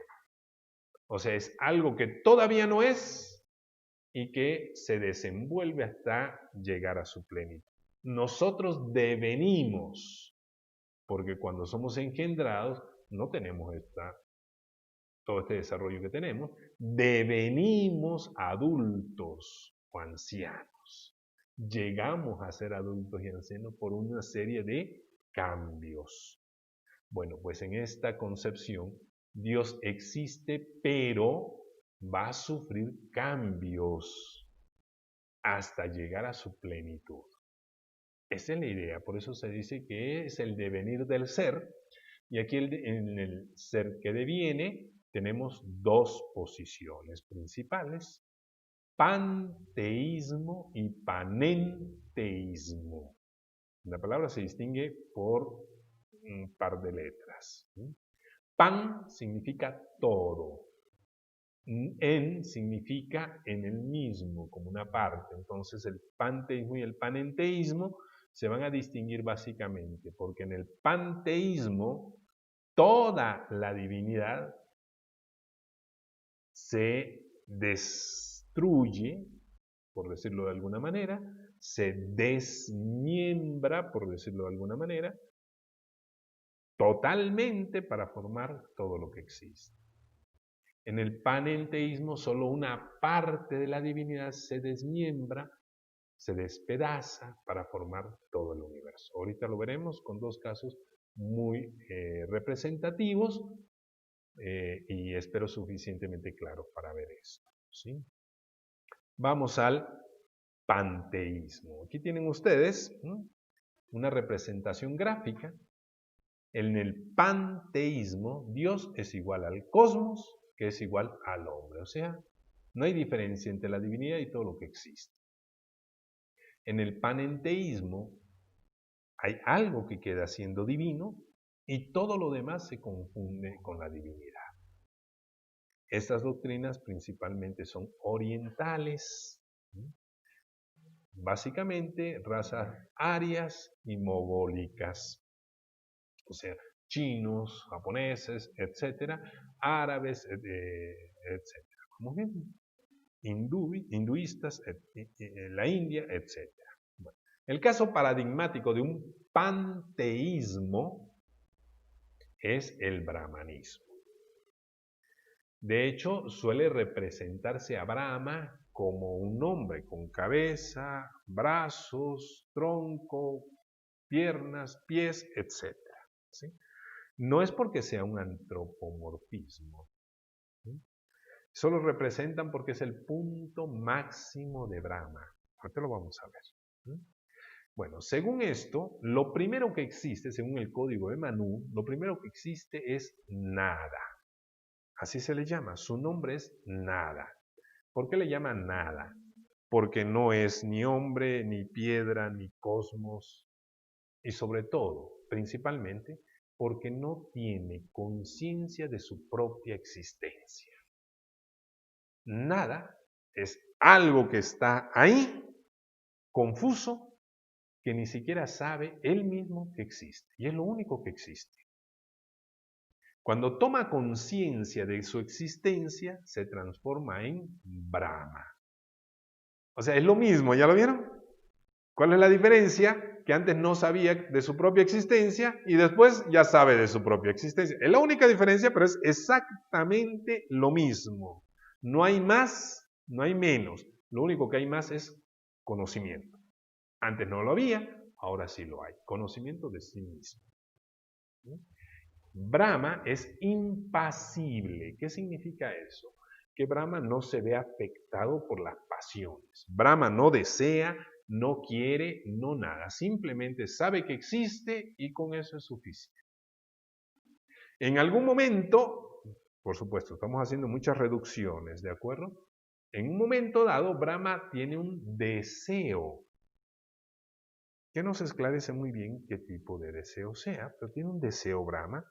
O sea, es algo que todavía no es y que se desenvuelve hasta llegar a su plenitud. Nosotros devenimos. porque cuando somos engendrados no tenemos todo este desarrollo que tenemos, devenimos adultos o ancianos. Llegamos a ser adultos y ancianos por una serie de cambios. Bueno, pues en esta concepción, Dios existe, pero va a sufrir cambios hasta llegar a su plenitud. Esa es la idea, por eso se dice que es el devenir del ser, y aquí en el ser que deviene tenemos dos posiciones principales, panteísmo y panenteísmo. La palabra se distingue por un par de letras. Pan significa todo. En significa en el mismo, como una parte. Entonces el panteísmo y el panenteísmo se van a distinguir básicamente porque en el panteísmo toda la divinidad se destruye, por decirlo de alguna manera, se desmiembra, por decirlo de alguna manera, totalmente para formar todo lo que existe. En el panenteísmo solo una parte de la divinidad se desmiembra, se despedaza para formar todo el universo. Ahorita lo veremos con dos casos muy representativos y espero suficientemente claros para ver esto, ¿sí? Vamos al panteísmo. Aquí tienen ustedes una representación gráfica. En el panteísmo, Dios es igual al cosmos, que es igual al hombre. O sea, no hay diferencia entre la divinidad y todo lo que existe. En el panenteísmo, hay algo que queda siendo divino y todo lo demás se confunde con la divinidad. Estas doctrinas principalmente son orientales, básicamente razas arias y mogólicas, o sea, chinos, japoneses, etcétera, árabes, etcétera. Como ven, hinduistas, la India, etcétera. Bueno, el caso paradigmático de un panteísmo es el brahmanismo. De hecho, suele representarse a Brahma como un hombre con cabeza, brazos, tronco, piernas, pies, etc. ¿Sí? No es porque sea un antropomorfismo. ¿Sí? Solo representan porque es el punto máximo de Brahma. Ahorita lo vamos a ver. ¿Sí? Bueno, según esto, lo primero que existe, según el código de Manu, lo primero que existe es nada. Así se le llama, su nombre es nada. ¿Por qué le llaman nada? Porque no es ni hombre, ni piedra, ni cosmos. Y sobre todo, principalmente, porque no tiene conciencia de su propia existencia. Nada es algo que está ahí, confuso, que ni siquiera sabe él mismo que existe. Y es lo único que existe. Cuando toma conciencia de su existencia, se transforma en Brahma. O sea, es lo mismo, ¿ya lo vieron? ¿Cuál es la diferencia? Que antes no sabía de su propia existencia y después ya sabe de su propia existencia. Es la única diferencia, pero es exactamente lo mismo. No hay más, no hay menos. Lo único que hay más es conocimiento. Antes no lo había, ahora sí lo hay. Conocimiento de sí mismo. Brahma es impasible. ¿Qué significa eso? Que Brahma no se ve afectado por las pasiones. Brahma no desea, no quiere, no nada. Simplemente sabe que existe y con eso es suficiente. En algún momento, por supuesto, estamos haciendo muchas reducciones, ¿de acuerdo? En un momento dado, Brahma tiene un deseo que no se esclarece muy bien qué tipo de deseo sea, pero tiene un deseo Brahma.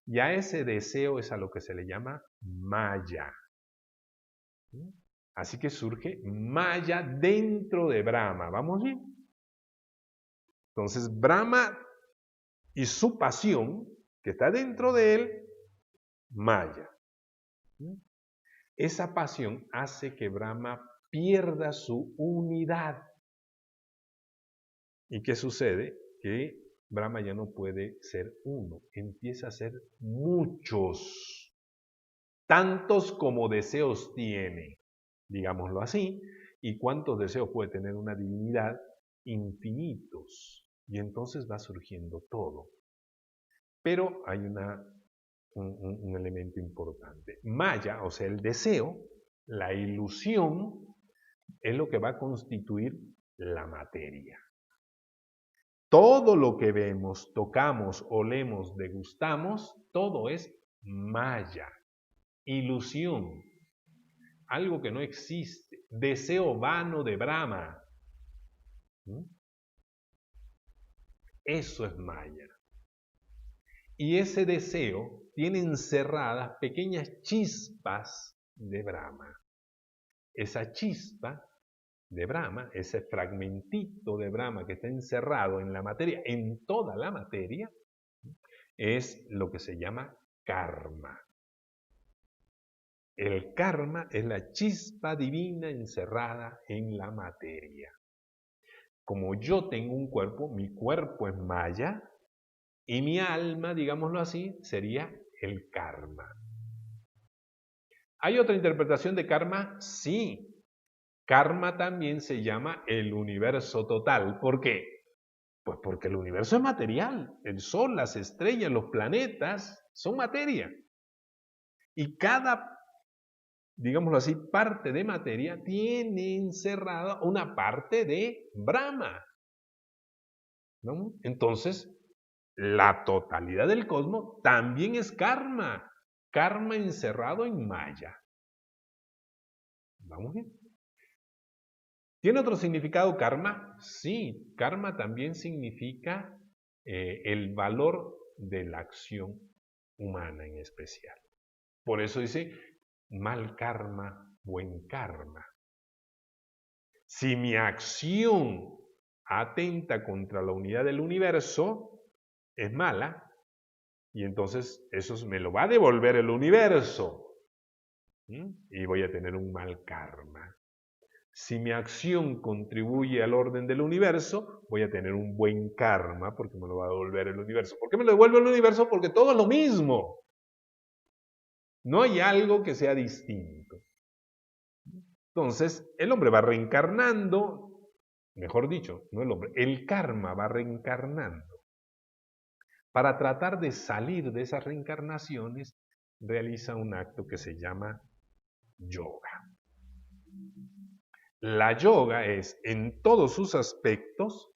Y a ese deseo es a lo que se le llama Maya. Así que surge Maya dentro de Brahma. ¿Vamos bien? Entonces, Brahma y su pasión, que está dentro de él, Maya. Esa pasión hace que Brahma pierda su unidad. ¿Y qué sucede? Que Brahma ya no puede ser uno, empieza a ser muchos, tantos como deseos tiene, digámoslo así, y cuántos deseos puede tener una divinidad, infinitos, y entonces va surgiendo todo. Pero hay un elemento importante. Maya, o sea, el deseo, la ilusión, es lo que va a constituir la materia. Todo lo que vemos, tocamos, olemos, degustamos, todo es maya, ilusión, algo que no existe, deseo vano de Brahma. Eso es maya. Y ese deseo tiene encerradas pequeñas chispas de Brahma. Esa chispa de Brahma, ese fragmentito de Brahma que está encerrado en la materia, en toda la materia, es lo que se llama karma. El karma es la chispa divina encerrada en la materia. Como yo tengo un cuerpo, mi cuerpo es maya, y mi alma, digámoslo así, sería el karma. ¿Hay otra interpretación de karma? Sí. Karma también se llama el universo total. ¿Por qué? Pues porque el universo es material. El sol, las estrellas, los planetas son materia. Y cada, digámoslo así, parte de materia tiene encerrada una parte de Brahma, ¿no? Entonces, la totalidad del cosmos también es karma. Karma encerrado en maya. ¿Vamos bien? ¿Tiene otro significado karma? Sí, karma también significa el valor de la acción humana en especial. Por eso dice mal karma, buen karma. Si mi acción atenta contra la unidad del universo, es mala, y entonces eso me lo va a devolver el universo. Y voy a tener un mal karma. Si mi acción contribuye al orden del universo, voy a tener un buen karma porque me lo va a devolver el universo. ¿Por qué me lo devuelve el universo? Porque todo es lo mismo. No hay algo que sea distinto. Entonces, el hombre va reencarnando, mejor dicho, no el hombre, el karma va reencarnando. Para tratar de salir de esas reencarnaciones, realiza un acto que se llama yoga. La yoga es, en todos sus aspectos,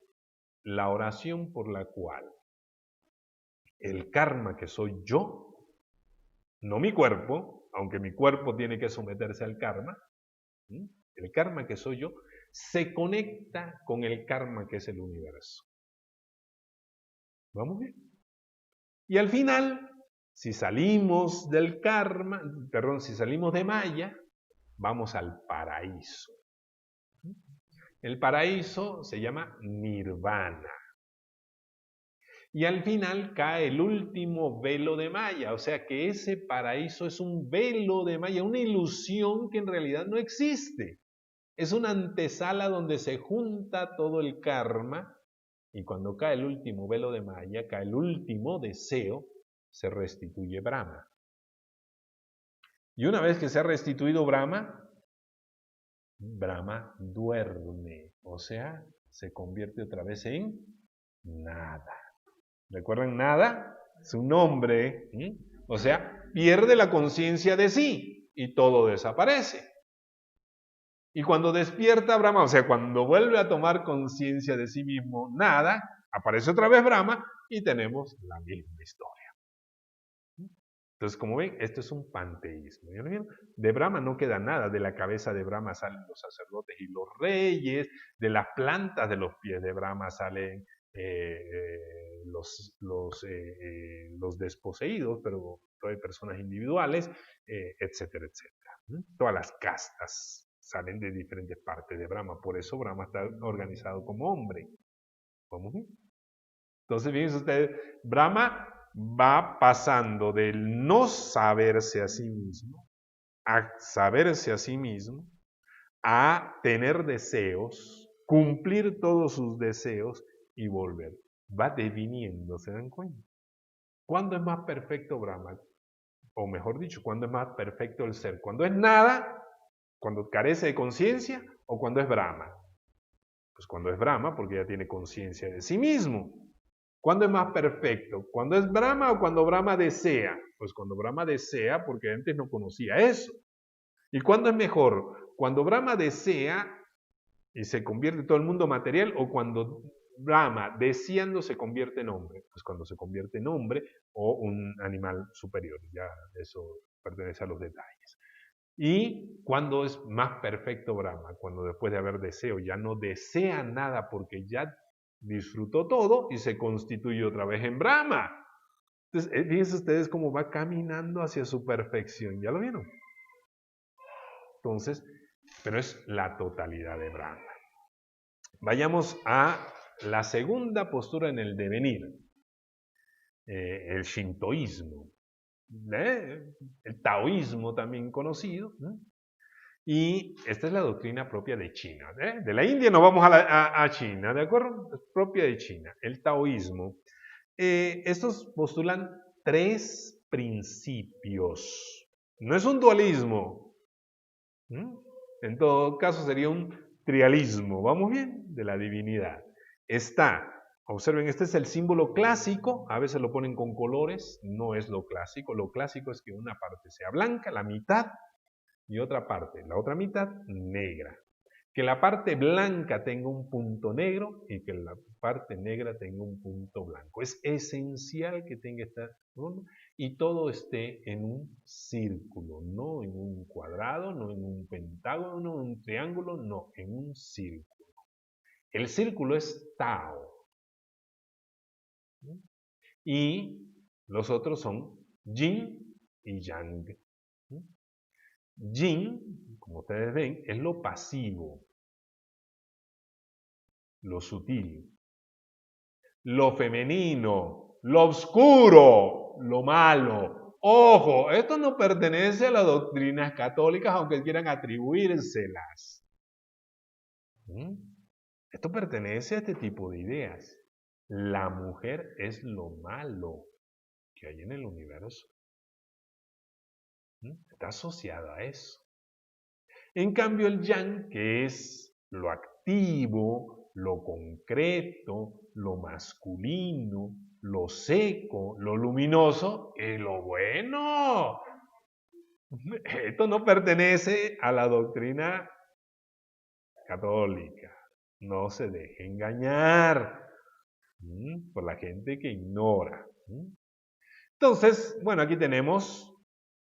la oración por la cual el karma que soy yo, no mi cuerpo, aunque mi cuerpo tiene que someterse al karma, el karma que soy yo, se conecta con el karma que es el universo. ¿Vamos bien? Y al final, si salimos del karma, perdón, si salimos de maya, vamos al paraíso. El paraíso se llama nirvana. Y al final cae el último velo de maya, o sea que ese paraíso es un velo de maya, una ilusión que en realidad no existe. Es una antesala donde se junta todo el karma y cuando cae el último velo de maya, cae el último deseo, se restituye Brahma. Y una vez que se ha restituido Brahma, Brahma duerme, o sea, se convierte otra vez en nada. ¿Recuerdan nada? Su nombre, o sea, pierde la conciencia de sí y todo desaparece. Y cuando despierta Brahma, o sea, cuando vuelve a tomar conciencia de sí mismo, nada, aparece otra vez Brahma y tenemos la misma historia. Entonces, como ven, esto es un panteísmo. De Brahma no queda nada, de la cabeza de Brahma salen los sacerdotes y los reyes, de las plantas de los pies de Brahma salen los desposeídos, pero hay personas individuales, etcétera, etcétera. Todas las castas salen de diferentes partes de Brahma, por eso Brahma está organizado como hombre. ¿Cómo? Entonces, fíjense ustedes, Brahma va pasando del no saberse a sí mismo a saberse a sí mismo, a tener deseos, cumplir todos sus deseos y volver va deviniendo, ¿se dan cuenta? ¿Cuándo es más perfecto Brahma? O mejor dicho, ¿cuándo es más perfecto el ser? ¿Cuando es nada? ¿Cuando carece de conciencia? ¿O cuando es Brahma? Pues cuando es Brahma, porque ya tiene conciencia de sí mismo. ¿Cuándo es más perfecto? ¿Cuando es Brahma o cuando Brahma desea? Pues cuando Brahma desea, porque antes no conocía eso. ¿Y cuándo es mejor? Cuando Brahma desea y se convierte todo el mundo material, o cuando Brahma, deseando, se convierte en hombre. Pues cuando se convierte en hombre o un animal superior. Ya eso pertenece a los detalles. ¿Y cuándo es más perfecto Brahma? Cuando después de haber deseo ya no desea nada porque ya disfrutó todo y se constituye otra vez en Brahma. Entonces, fíjense ustedes cómo va caminando hacia su perfección. ¿Ya lo vieron? Entonces, pero es la totalidad de Brahma. Vayamos a la segunda postura en el devenir, el shintoísmo, el taoísmo también conocido, y esta es la doctrina propia de China. De la India nos vamos a China, ¿de acuerdo? Es propia de China, el taoísmo. Estos postulan 3 principios. No es un dualismo. En todo caso sería un trialismo. ¿Vamos bien? De la divinidad. Observen, este es el símbolo clásico. A veces lo ponen con colores. No es lo clásico. Lo clásico es que una parte sea blanca, la mitad, y otra parte, la otra mitad, negra. Que la parte blanca tenga un punto negro y que la parte negra tenga un punto blanco. Es esencial que tenga esta forma y todo esté en un círculo, no en un cuadrado, no en un pentágono, no en un triángulo, no, en un círculo. El círculo es Tao. Y los otros son Yin y Yang. Yin, como ustedes ven, es lo pasivo, lo sutil, lo femenino, lo oscuro, lo malo. Ojo, esto no pertenece a las doctrinas católicas, aunque quieran atribuírselas. Esto pertenece a este tipo de ideas. La mujer es lo malo que hay en el universo. Está asociada a eso. En cambio, el yang, que es lo activo, lo concreto, lo masculino, lo seco, lo luminoso, es lo bueno. Esto no pertenece a la doctrina católica. No se deje engañar por la gente que ignora. Entonces, bueno, aquí tenemos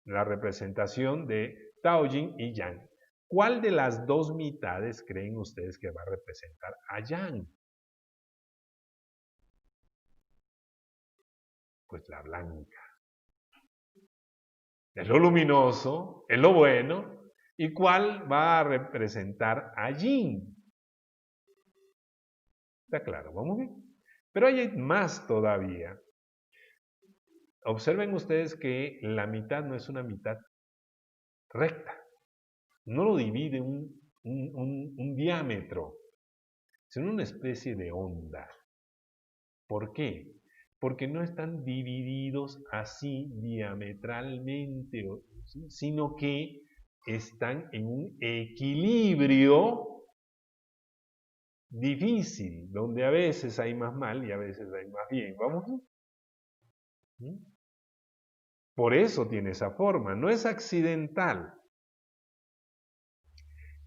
la representación de Tao Yin y Yang. ¿Cuál de las dos mitades creen ustedes que va a representar a Yang? Pues la blanca. Es lo luminoso, es lo bueno. ¿Y cuál va a representar a Yin? Está claro, vamos bien. Pero hay más todavía. Observen ustedes que la mitad no es una mitad recta. No lo divide un diámetro, sino una especie de onda. ¿Por qué? Porque no están divididos así diametralmente, sino que están en un equilibrio difícil, donde a veces hay más mal y a veces hay más bien. ¿Vamos? Por eso tiene esa forma, no es accidental.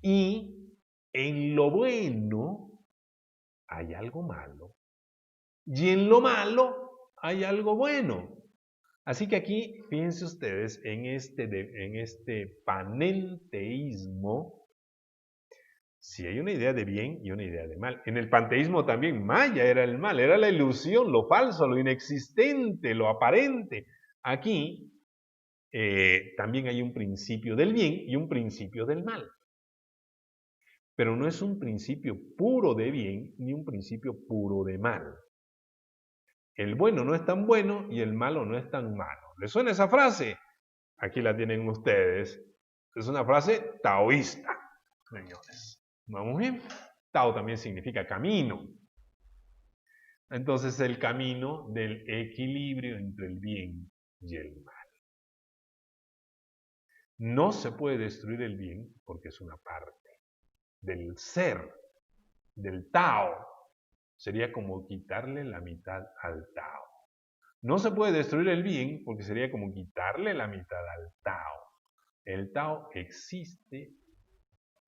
Y en lo bueno hay algo malo. Y en lo malo hay algo bueno. Así que aquí, fíjense ustedes, en este panenteísmo, si hay una idea de bien y una idea de mal. En el panteísmo también Maya era el mal, era la ilusión, lo falso, lo inexistente, lo aparente. Aquí también hay un principio del bien y un principio del mal. Pero no es un principio puro de bien ni un principio puro de mal. El bueno no es tan bueno y el malo no es tan malo. ¿Les suena esa frase? Aquí la tienen ustedes. Es una frase taoísta, señores. ¿Vamos bien? Tao también significa camino. Entonces el camino del equilibrio entre el bien y el mal. No se puede destruir el bien porque es una parte del ser, del Tao. Sería como quitarle la mitad al Tao. No se puede destruir el bien porque sería como quitarle la mitad al Tao. El Tao existe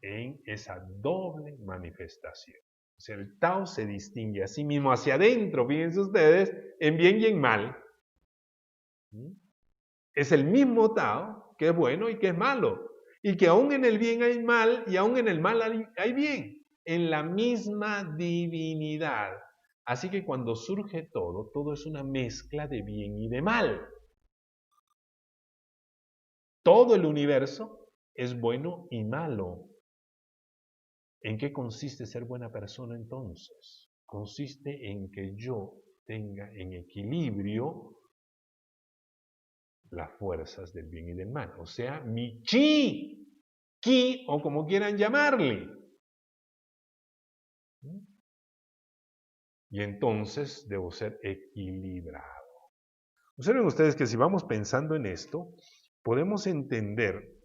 en esa doble manifestación. O sea, el Tao se distingue a sí mismo hacia adentro, fíjense ustedes, en bien y en mal. Es el mismo Tao que es bueno y que es malo. Y que aún en el bien hay mal y aún en el mal hay bien. En la misma divinidad. Así que cuando surge todo, todo es una mezcla de bien y de mal. Todo el universo es bueno y malo. ¿En qué consiste ser buena persona entonces? Consiste en que yo tenga en equilibrio las fuerzas del bien y del mal. O sea, mi chi, ki o como quieran llamarle. Y entonces debo ser equilibrado. Observen ustedes que si vamos pensando en esto, podemos entender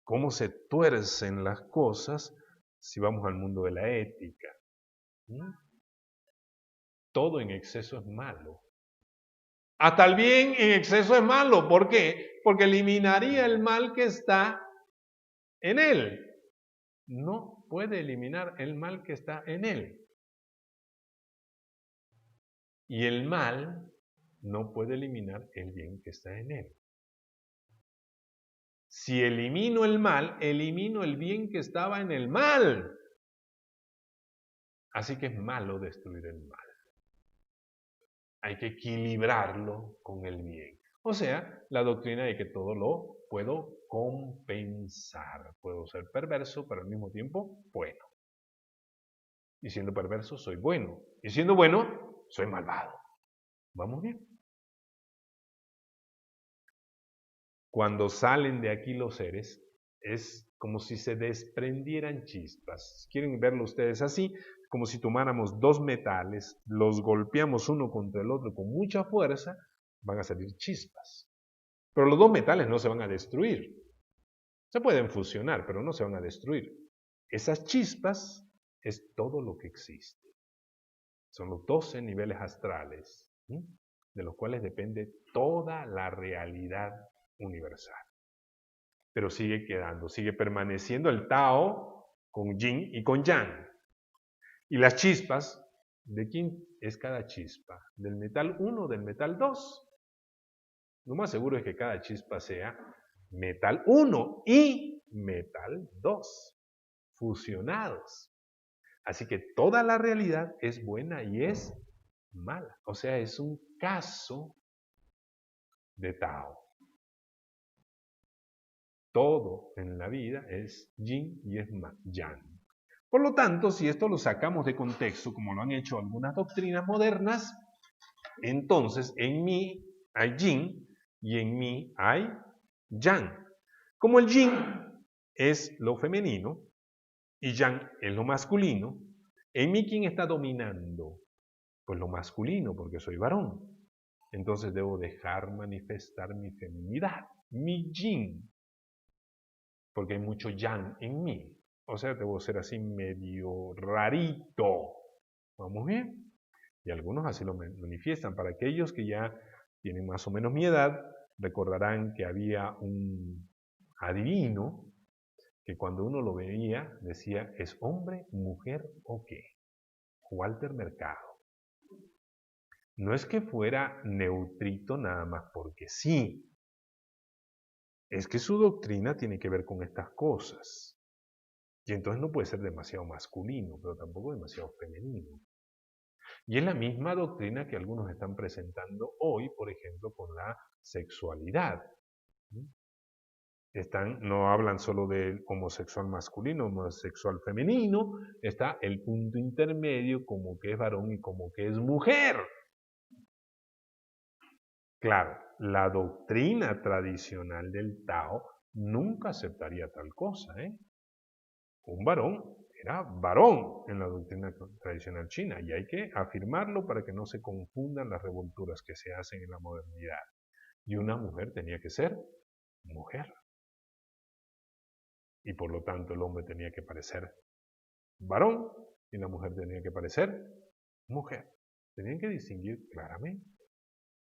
cómo se tuercen las cosas si vamos al mundo de la ética. Todo en exceso es malo. Hasta el bien en exceso es malo. ¿Por qué? Porque eliminaría el mal que está en él. No puede eliminar el mal que está en él. Y el mal no puede eliminar el bien que está en él. Si elimino el mal, elimino el bien que estaba en el mal. Así que es malo destruir el mal. Hay que equilibrarlo con el bien. O sea, la doctrina de que todo lo puedo compensar. Puedo ser perverso, pero al mismo tiempo bueno. Y siendo perverso, soy bueno. Y siendo bueno, soy malvado. ¿Vamos bien? Cuando salen de aquí los seres, es como si se desprendieran chispas. ¿Quieren verlo ustedes así? Como si tomáramos dos metales, los golpeamos uno contra el otro con mucha fuerza, van a salir chispas. Pero los dos metales no se van a destruir. Se pueden fusionar, pero no se van a destruir. Esas chispas es todo lo que existe. Son los 12 niveles astrales, de los cuales depende toda la realidad universal. Pero sigue quedando, sigue permaneciendo el Tao con Yin y con Yang. Y las chispas, ¿de quién es cada chispa? ¿Del metal 1 o del metal 2? Lo más seguro es que cada chispa sea metal 1 y metal 2, fusionados. Así que toda la realidad es buena y es mala. O sea, es un caso de Tao. Todo en la vida es yin y es yang. Por lo tanto, si esto lo sacamos de contexto, como lo han hecho algunas doctrinas modernas, entonces en mí hay yin y en mí hay yang. Como el yin es lo femenino y yang es lo masculino, en mí ¿quién está dominando? Pues lo masculino, porque soy varón. Entonces debo dejar manifestar mi feminidad, mi yin, porque hay mucho yang en mí. O sea, debo ser así medio rarito. ¿Vamos bien? Y algunos así lo manifiestan. Para aquellos que ya tienen más o menos mi edad, recordarán que había un adivino que cuando uno lo veía decía, ¿es hombre, mujer o qué? Walter Mercado. No es que fuera neutrito nada más porque sí. Es que su doctrina tiene que ver con estas cosas. Y entonces no puede ser demasiado masculino, pero tampoco demasiado femenino. Y es la misma doctrina que algunos están presentando hoy, por ejemplo, con la sexualidad. No hablan solo del homosexual masculino, homosexual femenino, está el punto intermedio como que es varón y como que es mujer. Claro, la doctrina tradicional del Tao nunca aceptaría tal cosa. Un varón era varón en la doctrina tradicional china, y hay que afirmarlo para que no se confundan las revolturas que se hacen en la modernidad. Y una mujer tenía que ser mujer. Y por lo tanto el hombre tenía que parecer varón y la mujer tenía que parecer mujer. Tenían que distinguir claramente,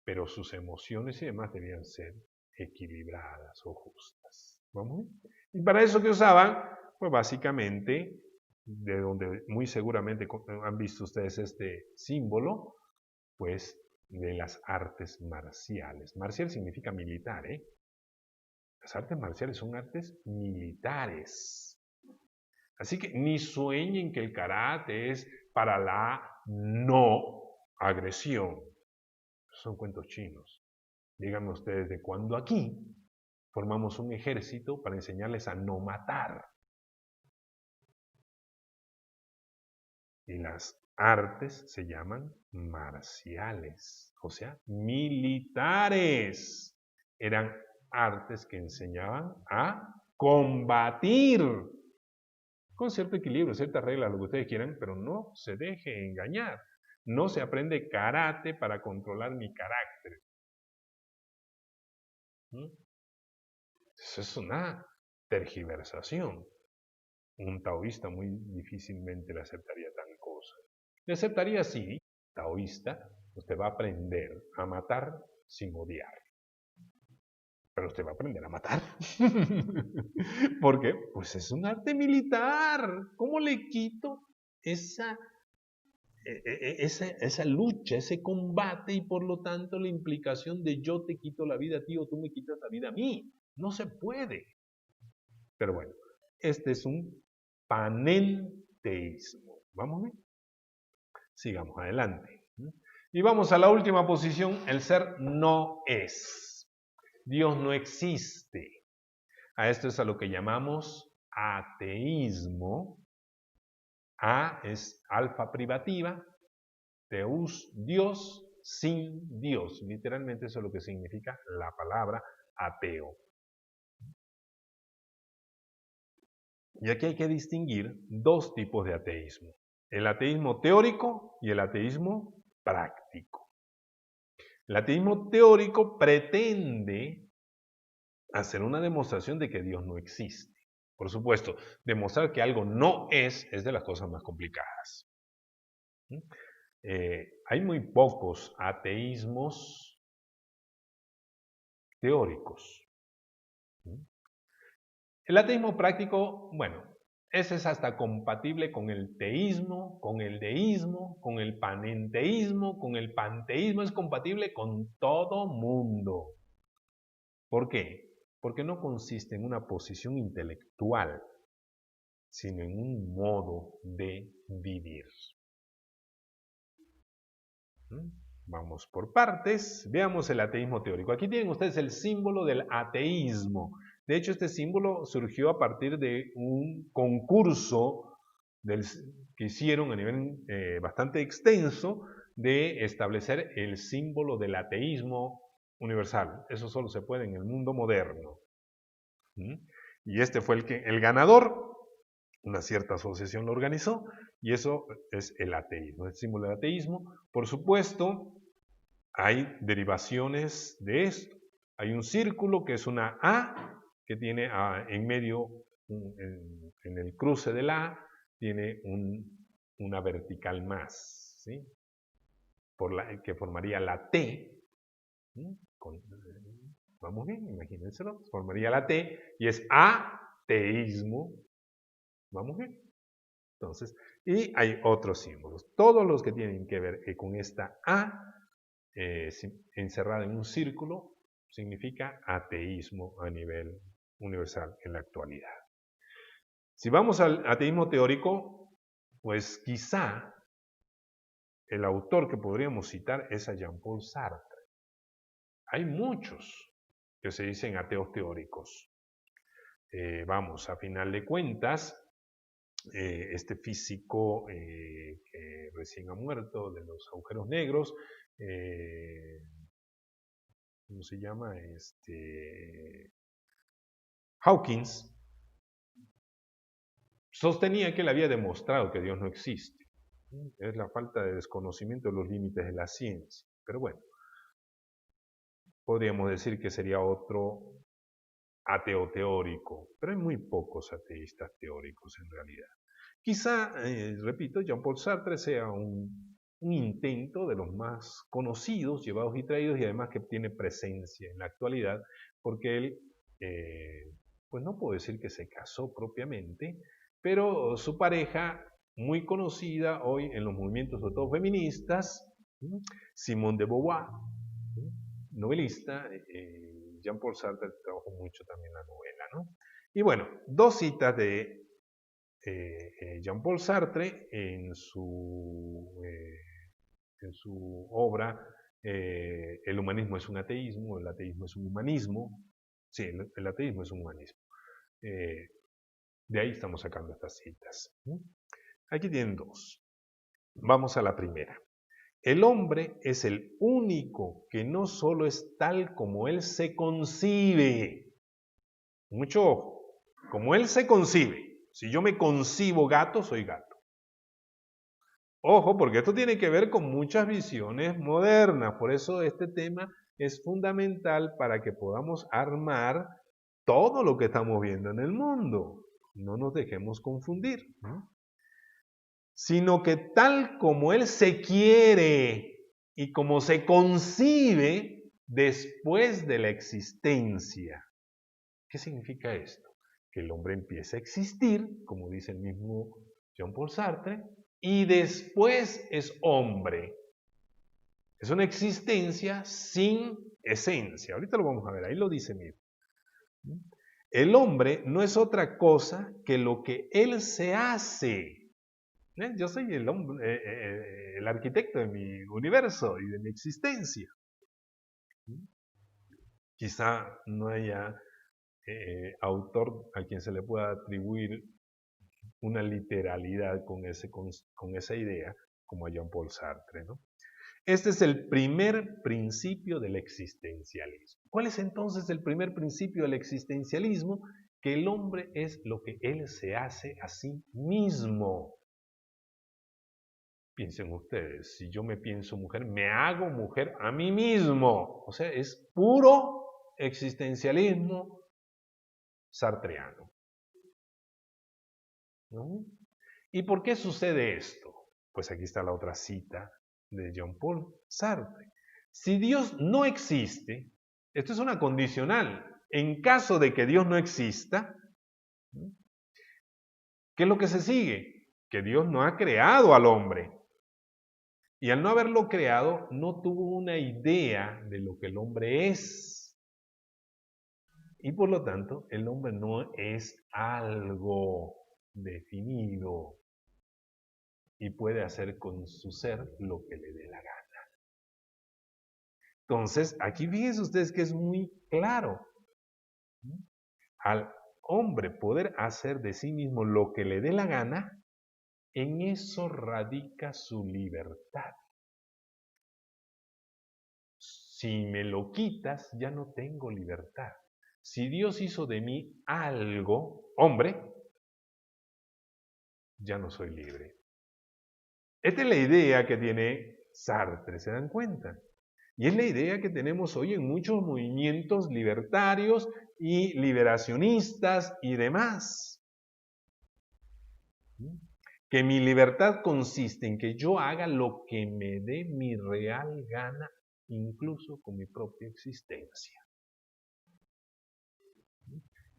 pero sus emociones y demás debían ser equilibradas o justas. ¿Vamos? Y para eso que usaban, pues básicamente, de donde muy seguramente han visto ustedes este símbolo, pues de las artes marciales. Marcial significa militar, ¿eh? Las artes marciales son artes militares. Así que ni sueñen que el karate es para la no agresión. Son cuentos chinos. Díganme ustedes de cuándo aquí formamos un ejército para enseñarles a no matar. Y las artes se llaman marciales, o sea, militares. Eran artes que enseñaban a combatir. Con cierto equilibrio, ciertas reglas, lo que ustedes quieran, pero no se deje engañar. No se aprende karate para controlar mi carácter. Eso es una tergiversación. Un taoísta muy difícilmente le aceptaría tal cosa. Le aceptaría sí, taoísta, usted va a aprender a matar sin odiar. Pero usted va a aprender a matar. ¿Por qué? Pues es un arte militar. ¿Cómo le quito esa lucha, ese combate y por lo tanto la implicación de yo te quito la vida a ti o tú me quitas la vida a mí? No se puede. Pero bueno, este es un panenteísmo. ¿Vamos bien? Sigamos adelante. Y vamos a la última posición, el ser no es. Dios no existe. A esto es a lo que llamamos ateísmo. A es alfa privativa, teus, Dios, sin Dios. Literalmente eso es lo que significa la palabra ateo. Y aquí hay que distinguir dos tipos de ateísmo. El ateísmo teórico y el ateísmo práctico. El ateísmo teórico pretende hacer una demostración de que Dios no existe. Por supuesto, demostrar que algo no es de las cosas más complicadas. Hay muy pocos ateísmos teóricos. El ateísmo práctico, bueno, ese es hasta compatible con el teísmo, con el deísmo, con el panenteísmo, con el panteísmo, es compatible con todo mundo. ¿Por qué? Porque no consiste en una posición intelectual, sino en un modo de vivir. Vamos por partes. Veamos el ateísmo teórico. Aquí tienen ustedes el símbolo del ateísmo. De hecho, este símbolo surgió a partir de un concurso que hicieron a nivel bastante extenso de establecer el símbolo del ateísmo universal. Eso solo se puede en el mundo moderno. Y este fue el ganador. Una cierta asociación lo organizó y eso es el ateísmo, el símbolo del ateísmo. Por supuesto, hay derivaciones de esto. Hay un círculo que es una A, que tiene en medio, en el cruce de la A, tiene una vertical más, ¿sí? Que formaría la T. Vamos bien, imagínenselo. Formaría la T y es ateísmo. ¿Vamos bien? Entonces, y hay otros símbolos. Todos los que tienen que ver con esta A encerrada en un círculo significa ateísmo a nivel universal en la actualidad. Si vamos al ateísmo teórico, pues quizá el autor que podríamos citar es a Jean-Paul Sartre. Hay muchos que se dicen ateos teóricos. Vamos, a final de cuentas, este físico que recién ha muerto de los agujeros negros, ¿cómo se llama? Hawkins, sostenía que él había demostrado que Dios no existe. Es la falta de desconocimiento de los límites de la ciencia. Pero bueno, podríamos decir que sería otro ateo teórico, pero hay muy pocos ateístas teóricos en realidad. Quizá, repito, Jean-Paul Sartre sea un intento de los más conocidos, llevados y traídos, y además que tiene presencia en la actualidad, porque él, pues no puedo decir que se casó propiamente, pero su pareja, muy conocida hoy en los movimientos, sobre todo feministas, Simone de Beauvoir, novelista, Jean-Paul Sartre trabajó mucho también la novela, ¿no? Y bueno, dos citas de Jean-Paul Sartre en su obra El humanismo es un ateísmo, el ateísmo es un humanismo. Sí, el ateísmo es un humanismo. De ahí estamos sacando estas citas. Aquí tienen dos. Vamos a la primera. El hombre es el único que no solo es tal como él se concibe. Mucho ojo. Como él se concibe. Si yo me concibo gato, soy gato. Ojo, porque esto tiene que ver con muchas visiones modernas. Por eso este tema es fundamental para que podamos armar todo lo que estamos viendo en el mundo. No nos dejemos confundir, ¿no? Sino que tal como él se quiere y como se concibe después de la existencia. ¿Qué significa esto? Que el hombre empieza a existir, como dice el mismo Jean-Paul Sartre, y después es hombre. Es una existencia sin esencia. Ahorita lo vamos a ver, ahí lo dice mismo. El hombre no es otra cosa que lo que él se hace. Yo soy el hombre, el arquitecto de mi universo y de mi existencia. Quizá no haya autor a quien se le pueda atribuir una literalidad con esa idea, como a Jean-Paul Sartre, ¿no? Este es el primer principio del existencialismo. ¿Cuál es entonces el primer principio del existencialismo? Que el hombre es lo que él se hace a sí mismo. Piensen ustedes, si yo me pienso mujer, me hago mujer a mí mismo. O sea, es puro existencialismo sartreano. ¿No? ¿Y por qué sucede esto? Pues aquí está la otra cita de Jean-Paul Sartre. Si Dios no existe, esto es una condicional. En caso de que Dios no exista, ¿qué es lo que se sigue? Que Dios no ha creado al hombre. Y al no haberlo creado, no tuvo una idea de lo que el hombre es. Y por lo tanto, el hombre no es algo definido y puede hacer con su ser lo que le dé la gana. Entonces, aquí fíjense ustedes que es muy claro. Al hombre poder hacer de sí mismo lo que le dé la gana, en eso radica su libertad. Si me lo quitas, ya no tengo libertad. Si Dios hizo de mí algo, hombre, ya no soy libre. Esta es la idea que tiene Sartre, ¿se dan cuenta? Y es la idea que tenemos hoy en muchos movimientos libertarios y liberacionistas y demás. Que mi libertad consiste en que yo haga lo que me dé mi real gana, incluso con mi propia existencia.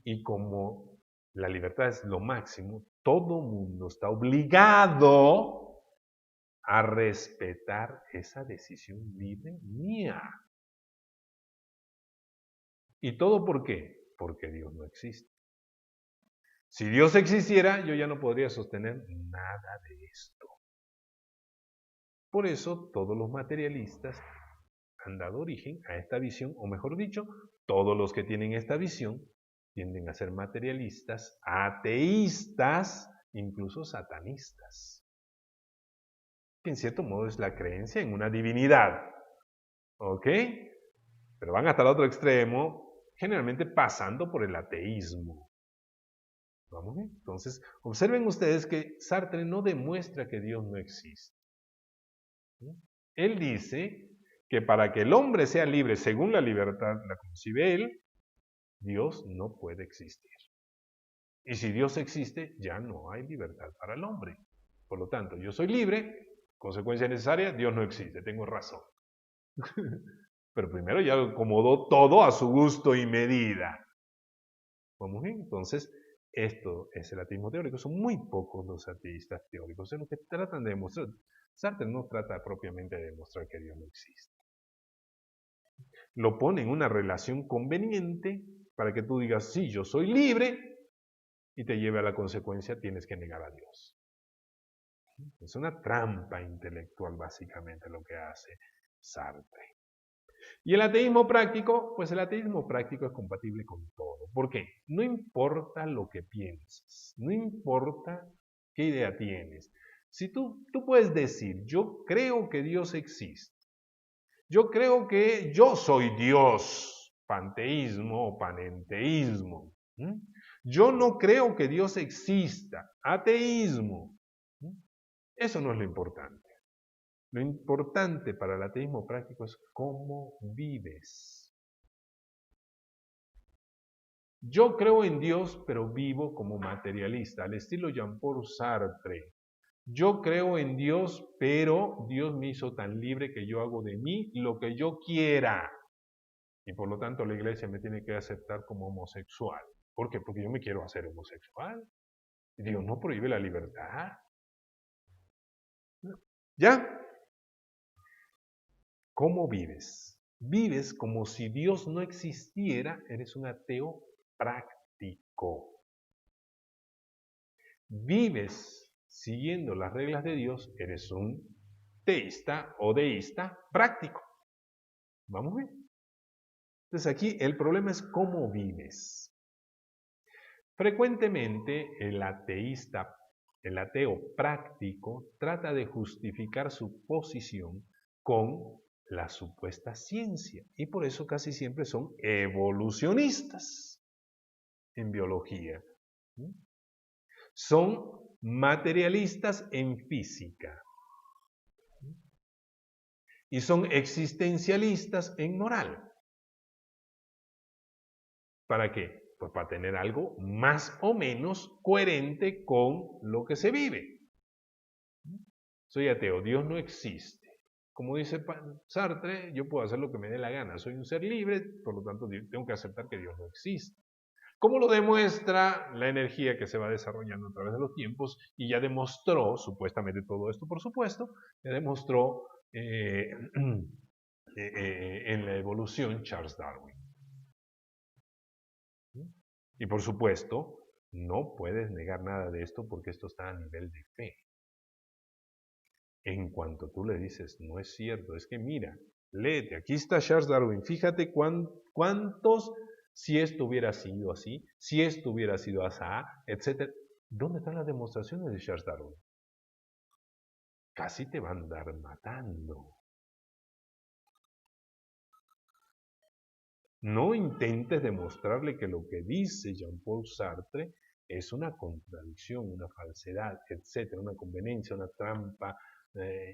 Y como la libertad es lo máximo, todo mundo está obligado a respetar esa decisión libre mía. ¿Y todo por qué? Porque Dios no existe. Si Dios existiera, yo ya no podría sostener nada de esto. Por eso todos los materialistas han dado origen a esta visión, o mejor dicho, todos los que tienen esta visión tienden a ser materialistas, ateístas, incluso satanistas. Que en cierto modo es la creencia en una divinidad. ¿Ok? Pero van hasta el otro extremo, generalmente pasando por el ateísmo. ¿Vamos bien? Entonces, observen ustedes que Sartre no demuestra que Dios no existe. Él dice que para que el hombre sea libre según la libertad la concibe él, Dios no puede existir. Y si Dios existe, ya no hay libertad para el hombre. Por lo tanto, yo soy libre, consecuencia necesaria, Dios no existe, tengo razón. Pero primero ya acomodó todo a su gusto y medida. ¿Vamos bien? Entonces, esto es el ateísmo teórico. Son muy pocos los ateístas teóricos. Es lo que tratan de demostrar. Sartre no trata propiamente de demostrar que Dios no existe. Lo pone en una relación conveniente para que tú digas, sí, yo soy libre, y te lleve a la consecuencia, tienes que negar a Dios. Es una trampa intelectual básicamente lo que hace Sartre. Y el ateísmo práctico, pues el ateísmo práctico es compatible con todo. ¿Por qué? No importa lo que pienses, no importa qué idea tienes. Si tú puedes decir, yo creo que Dios existe, yo creo que yo soy Dios, panteísmo o panenteísmo. Yo no creo que Dios exista, ateísmo. Eso no es lo importante. Lo importante para el ateísmo práctico es cómo vives. Yo creo en Dios, pero vivo como materialista, al estilo Jean-Paul Sartre. Yo creo en Dios, pero Dios me hizo tan libre que yo hago de mí lo que yo quiera. Y por lo tanto la iglesia me tiene que aceptar como homosexual. ¿Por qué? Porque yo me quiero hacer homosexual. Y Dios no prohíbe la libertad. ¿Ya? ¿Cómo vives? Vives como si Dios no existiera, eres un ateo práctico. Vives siguiendo las reglas de Dios, eres un teísta o deísta práctico. ¿Vamos bien? Entonces aquí el problema es cómo vives. Frecuentemente el ateo práctico trata de justificar su posición con la supuesta ciencia y por eso casi siempre son evolucionistas en biología. Son materialistas en física y son existencialistas en moral. ¿Para qué? Pues para tener algo más o menos coherente con lo que se vive. Soy ateo, Dios no existe. Como dice Sartre, yo puedo hacer lo que me dé la gana, soy un ser libre, por lo tanto tengo que aceptar que Dios no existe. ¿Cómo lo demuestra la energía que se va desarrollando a través de los tiempos? Y ya demostró, supuestamente todo esto por supuesto, ya demostró en la evolución Charles Darwin. Y por supuesto, no puedes negar nada de esto porque esto está a nivel de fe. En cuanto tú le dices, no es cierto, es que mira, léete, aquí está Charles Darwin, fíjate cuántos, si esto hubiera sido así, si esto hubiera sido así, etc. ¿Dónde están las demostraciones de Charles Darwin? Casi te van a andar matando. No intentes demostrarle que lo que dice Jean-Paul Sartre es una contradicción, una falsedad, etc., una conveniencia, una trampa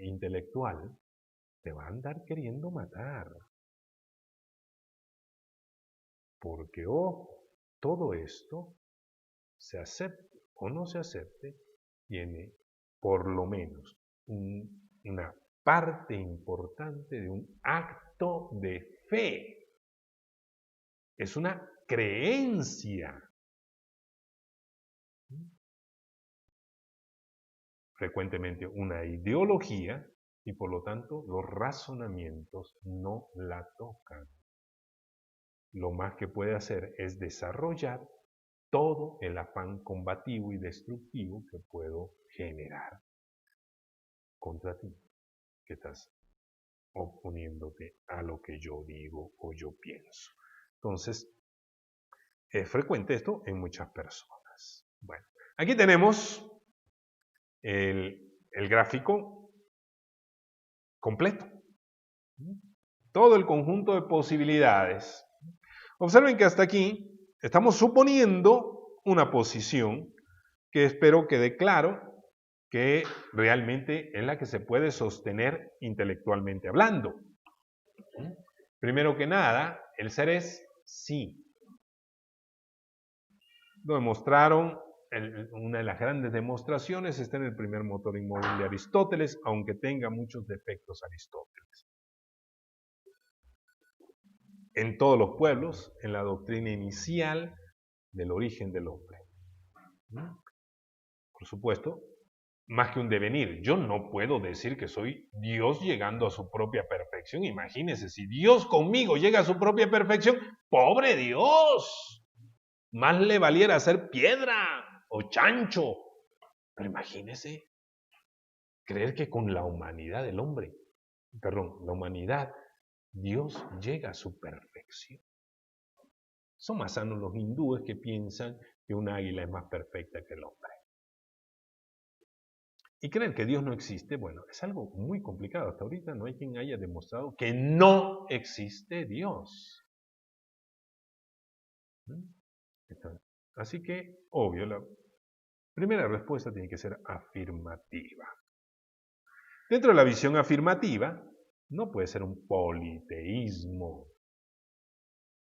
intelectual. Te va a andar queriendo matar. Porque, ojo, todo esto, se acepte o no se acepte, tiene por lo menos una parte importante de un acto de fe. Es una creencia. Frecuentemente una ideología y por lo tanto los razonamientos no la tocan. Lo más que puede hacer es desarrollar todo el afán combativo y destructivo que puedo generar contra ti, que estás oponiéndote a lo que yo digo o yo pienso. Entonces, es frecuente esto en muchas personas. Bueno, aquí tenemos el gráfico completo. Todo el conjunto de posibilidades. Observen que hasta aquí estamos suponiendo una posición que espero quede claro que realmente es la que se puede sostener intelectualmente hablando. Primero que nada, el ser es sí. Lo demostraron, una de las grandes demostraciones está en el primer motor inmóvil de Aristóteles, aunque tenga muchos defectos Aristóteles. En todos los pueblos, en la doctrina inicial del origen del hombre. Por supuesto, más que un devenir. Yo no puedo decir que soy Dios llegando a su propia perfección. Imagínense, si Dios conmigo llega a su propia perfección, ¡pobre Dios! Más le valiera ser piedra o chancho. Pero imagínense, creer que con la humanidad del hombre, la humanidad, Dios llega a su perfección. Son más sanos los hindúes que piensan que un águila es más perfecta que el hombre. Y creer que Dios no existe, bueno, es algo muy complicado. Hasta ahorita no hay quien haya demostrado que no existe Dios. Así que, obvio, la primera respuesta tiene que ser afirmativa. Dentro de la visión afirmativa, no puede ser un politeísmo.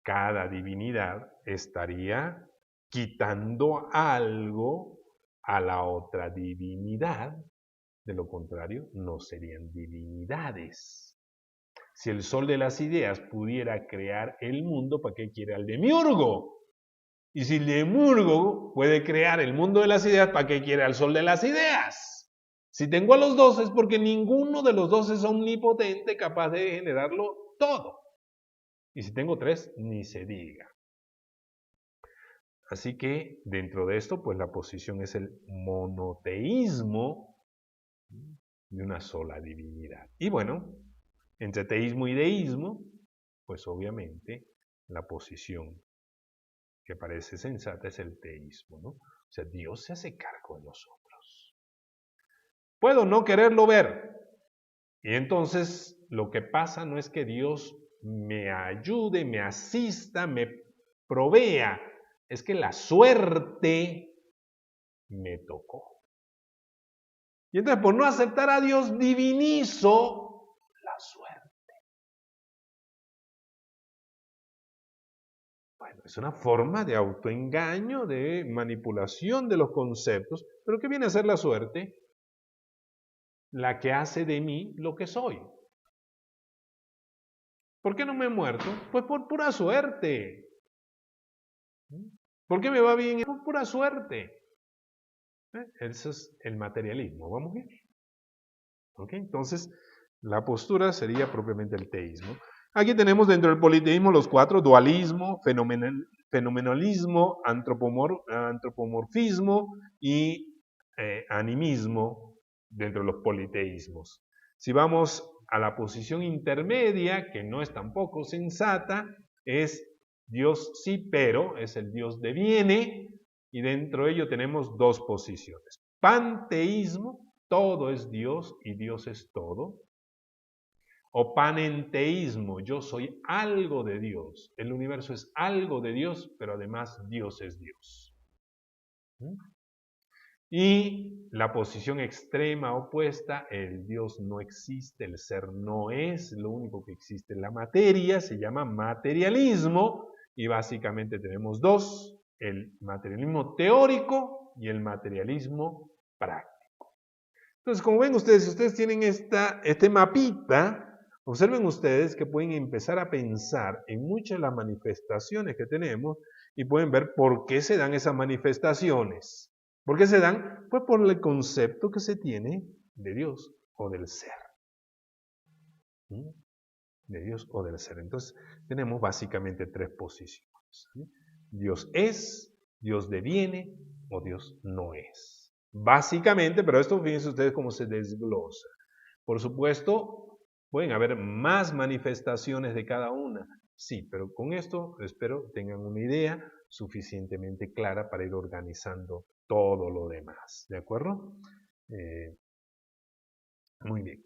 Cada divinidad estaría quitando algo a la otra divinidad. De lo contrario, no serían divinidades. Si el sol de las ideas pudiera crear el mundo, ¿para qué quiere al demiurgo? Y si el demiurgo puede crear el mundo de las ideas, ¿para qué quiere al sol de las ideas? Si tengo a los dos es porque ninguno de los dos es omnipotente, capaz de generarlo todo. Y si tengo tres, ni se diga. Así que dentro de esto, pues la posición es el monoteísmo de una sola divinidad. Y bueno, entre teísmo y deísmo, pues obviamente la posición que parece sensata es el teísmo, ¿no? O sea, Dios se hace cargo de nosotros. Puedo no quererlo ver. Y entonces lo que pasa no es que Dios me ayude, me asista, me provea, es que la suerte me tocó. Y entonces por no aceptar a Dios divinizo la suerte. Bueno, es una forma de autoengaño, de manipulación de los conceptos, pero ¿qué viene a ser la suerte? La que hace de mí lo que soy. ¿Por qué no me he muerto? Pues por pura suerte. ¿Por qué me va bien? Por pura suerte. Ese es el materialismo. ¿Vamos bien? ¿Ok? Entonces, la postura sería propiamente el teísmo. Aquí tenemos dentro del politeísmo los cuatro: dualismo, fenomenalismo, antropomorfismo y animismo dentro de los politeísmos. Si vamos a la posición intermedia, que no es tampoco sensata, es Dios sí, pero es el Dios deviene, y dentro de ello tenemos dos posiciones. Panteísmo, todo es Dios y Dios es todo. O panenteísmo, yo soy algo de Dios. El universo es algo de Dios, pero además Dios es Dios. Y la posición extrema opuesta, el Dios no existe, el ser no es, lo único que existe es la materia, se llama materialismo, y básicamente tenemos dos: el materialismo teórico y el materialismo práctico. Entonces, como ven ustedes, si ustedes tienen este mapita, observen ustedes que pueden empezar a pensar en muchas de las manifestaciones que tenemos y pueden ver por qué se dan esas manifestaciones. ¿Por qué se dan? Pues por el concepto que se tiene de Dios o del ser. De Dios o del ser. Entonces, tenemos básicamente tres posiciones. Dios es, Dios deviene o Dios no es. Básicamente, pero esto fíjense ustedes cómo se desglosa. Por supuesto, pueden haber más manifestaciones de cada una. Sí, pero con esto espero tengan una idea suficientemente clara para ir organizando todo lo demás. ¿De acuerdo? Muy bien.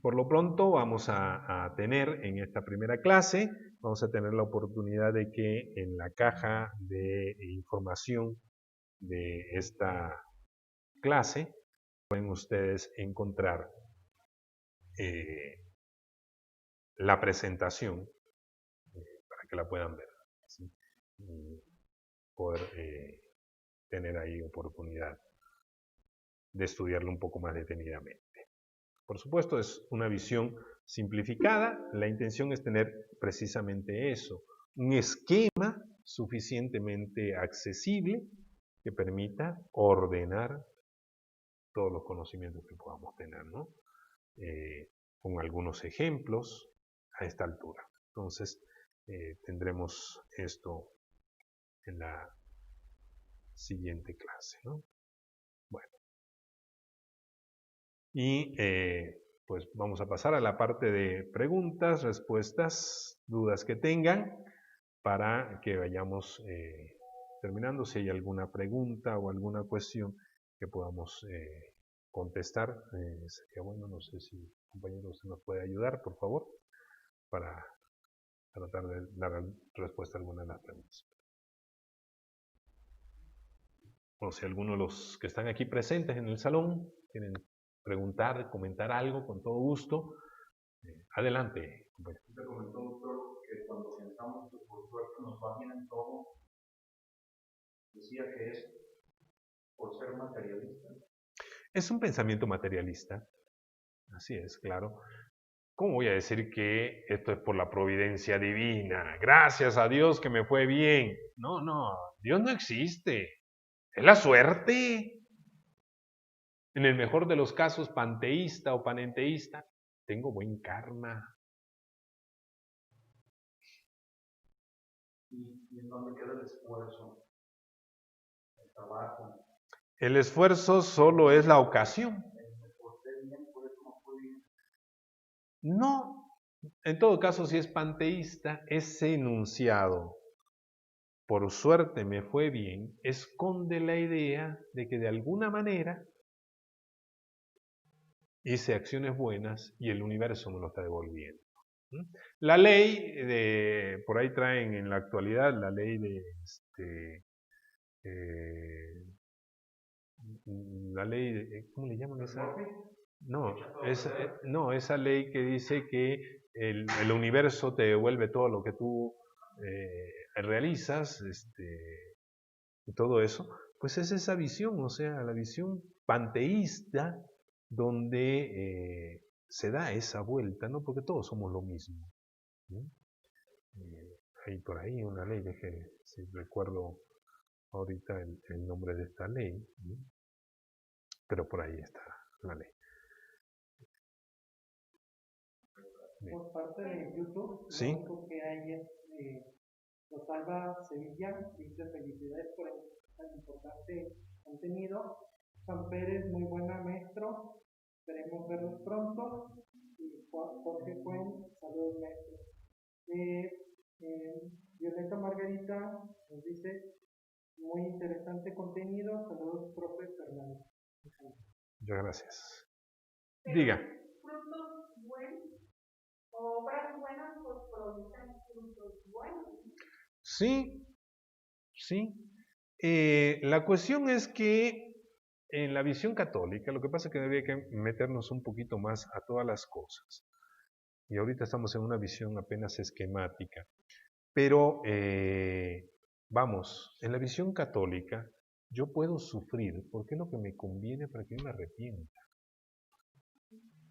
Por lo pronto vamos a tener en esta primera clase vamos a tener la oportunidad de que en la caja de información de esta clase pueden ustedes encontrar la presentación para que la puedan ver, ¿sí? Y poder tener ahí oportunidad de estudiarlo un poco más detenidamente. Por supuesto, es una visión simplificada. La intención es tener precisamente eso, un esquema suficientemente accesible que permita ordenar todos los conocimientos que podamos tener, ¿no? Con algunos ejemplos a esta altura. Entonces, tendremos esto en la siguiente clase, ¿no? Bueno. Y pues vamos a pasar a la parte de preguntas, respuestas, dudas que tengan, para que vayamos terminando. Si hay alguna pregunta o alguna cuestión que podamos contestar, sería bueno. No sé si, compañero, usted nos puede ayudar, por favor, para tratar de dar respuesta a alguna de las preguntas. O si alguno de los que están aquí presentes en el salón quieren preguntar, comentar algo, con todo gusto. Adelante, compañero. Usted comentó, doctor, que cuando pensamos que por suerte nos va bien en todo, decía que es por ser materialista. Es un pensamiento materialista. Así es, claro. ¿Cómo voy a decir que esto es por la providencia divina? Gracias a Dios que me fue bien. No, Dios no existe. Es la suerte. En el mejor de los casos, panteísta o panenteísta, tengo buen karma. ¿Y en dónde queda el esfuerzo? El trabajo. El esfuerzo solo es la ocasión. No, en todo caso, si es panteísta, ese enunciado, por suerte me fue bien, esconde la idea de que de alguna manera hice acciones buenas y el universo me lo está devolviendo. La ley por ahí traen en la actualidad la ley de la ley de, ¿cómo le llaman esa? No, esa ley que dice que el universo te devuelve todo lo que tú realizas, y todo eso. Pues es esa visión, o sea, la visión panteísta donde se da esa vuelta, ¿no? Porque todos somos lo mismo. Hay por ahí una ley, si recuerdo ahorita el nombre de esta ley, ¿no? Pero por ahí está la ley. Por parte de YouTube, ¿sí? lo único que hay es Rosalba Sevilla, dice felicidades por el tan importante contenido. Juan Pérez, muy buena maestro, esperemos verlos pronto. Y Jorge Cuen, saludos maestro. Violeta Margarita nos dice, muy interesante contenido, saludos profe Fernando. Muchas gracias. Diga. Frutos buenos, obras buenas pues producen frutos buenos. Sí. La cuestión es que en la visión católica, lo que pasa es que habría que meternos un poquito más a todas las cosas. Y ahorita estamos en una visión apenas esquemática. Pero, vamos, en la visión católica, yo puedo sufrir porque es lo que me conviene para que yo me arrepienta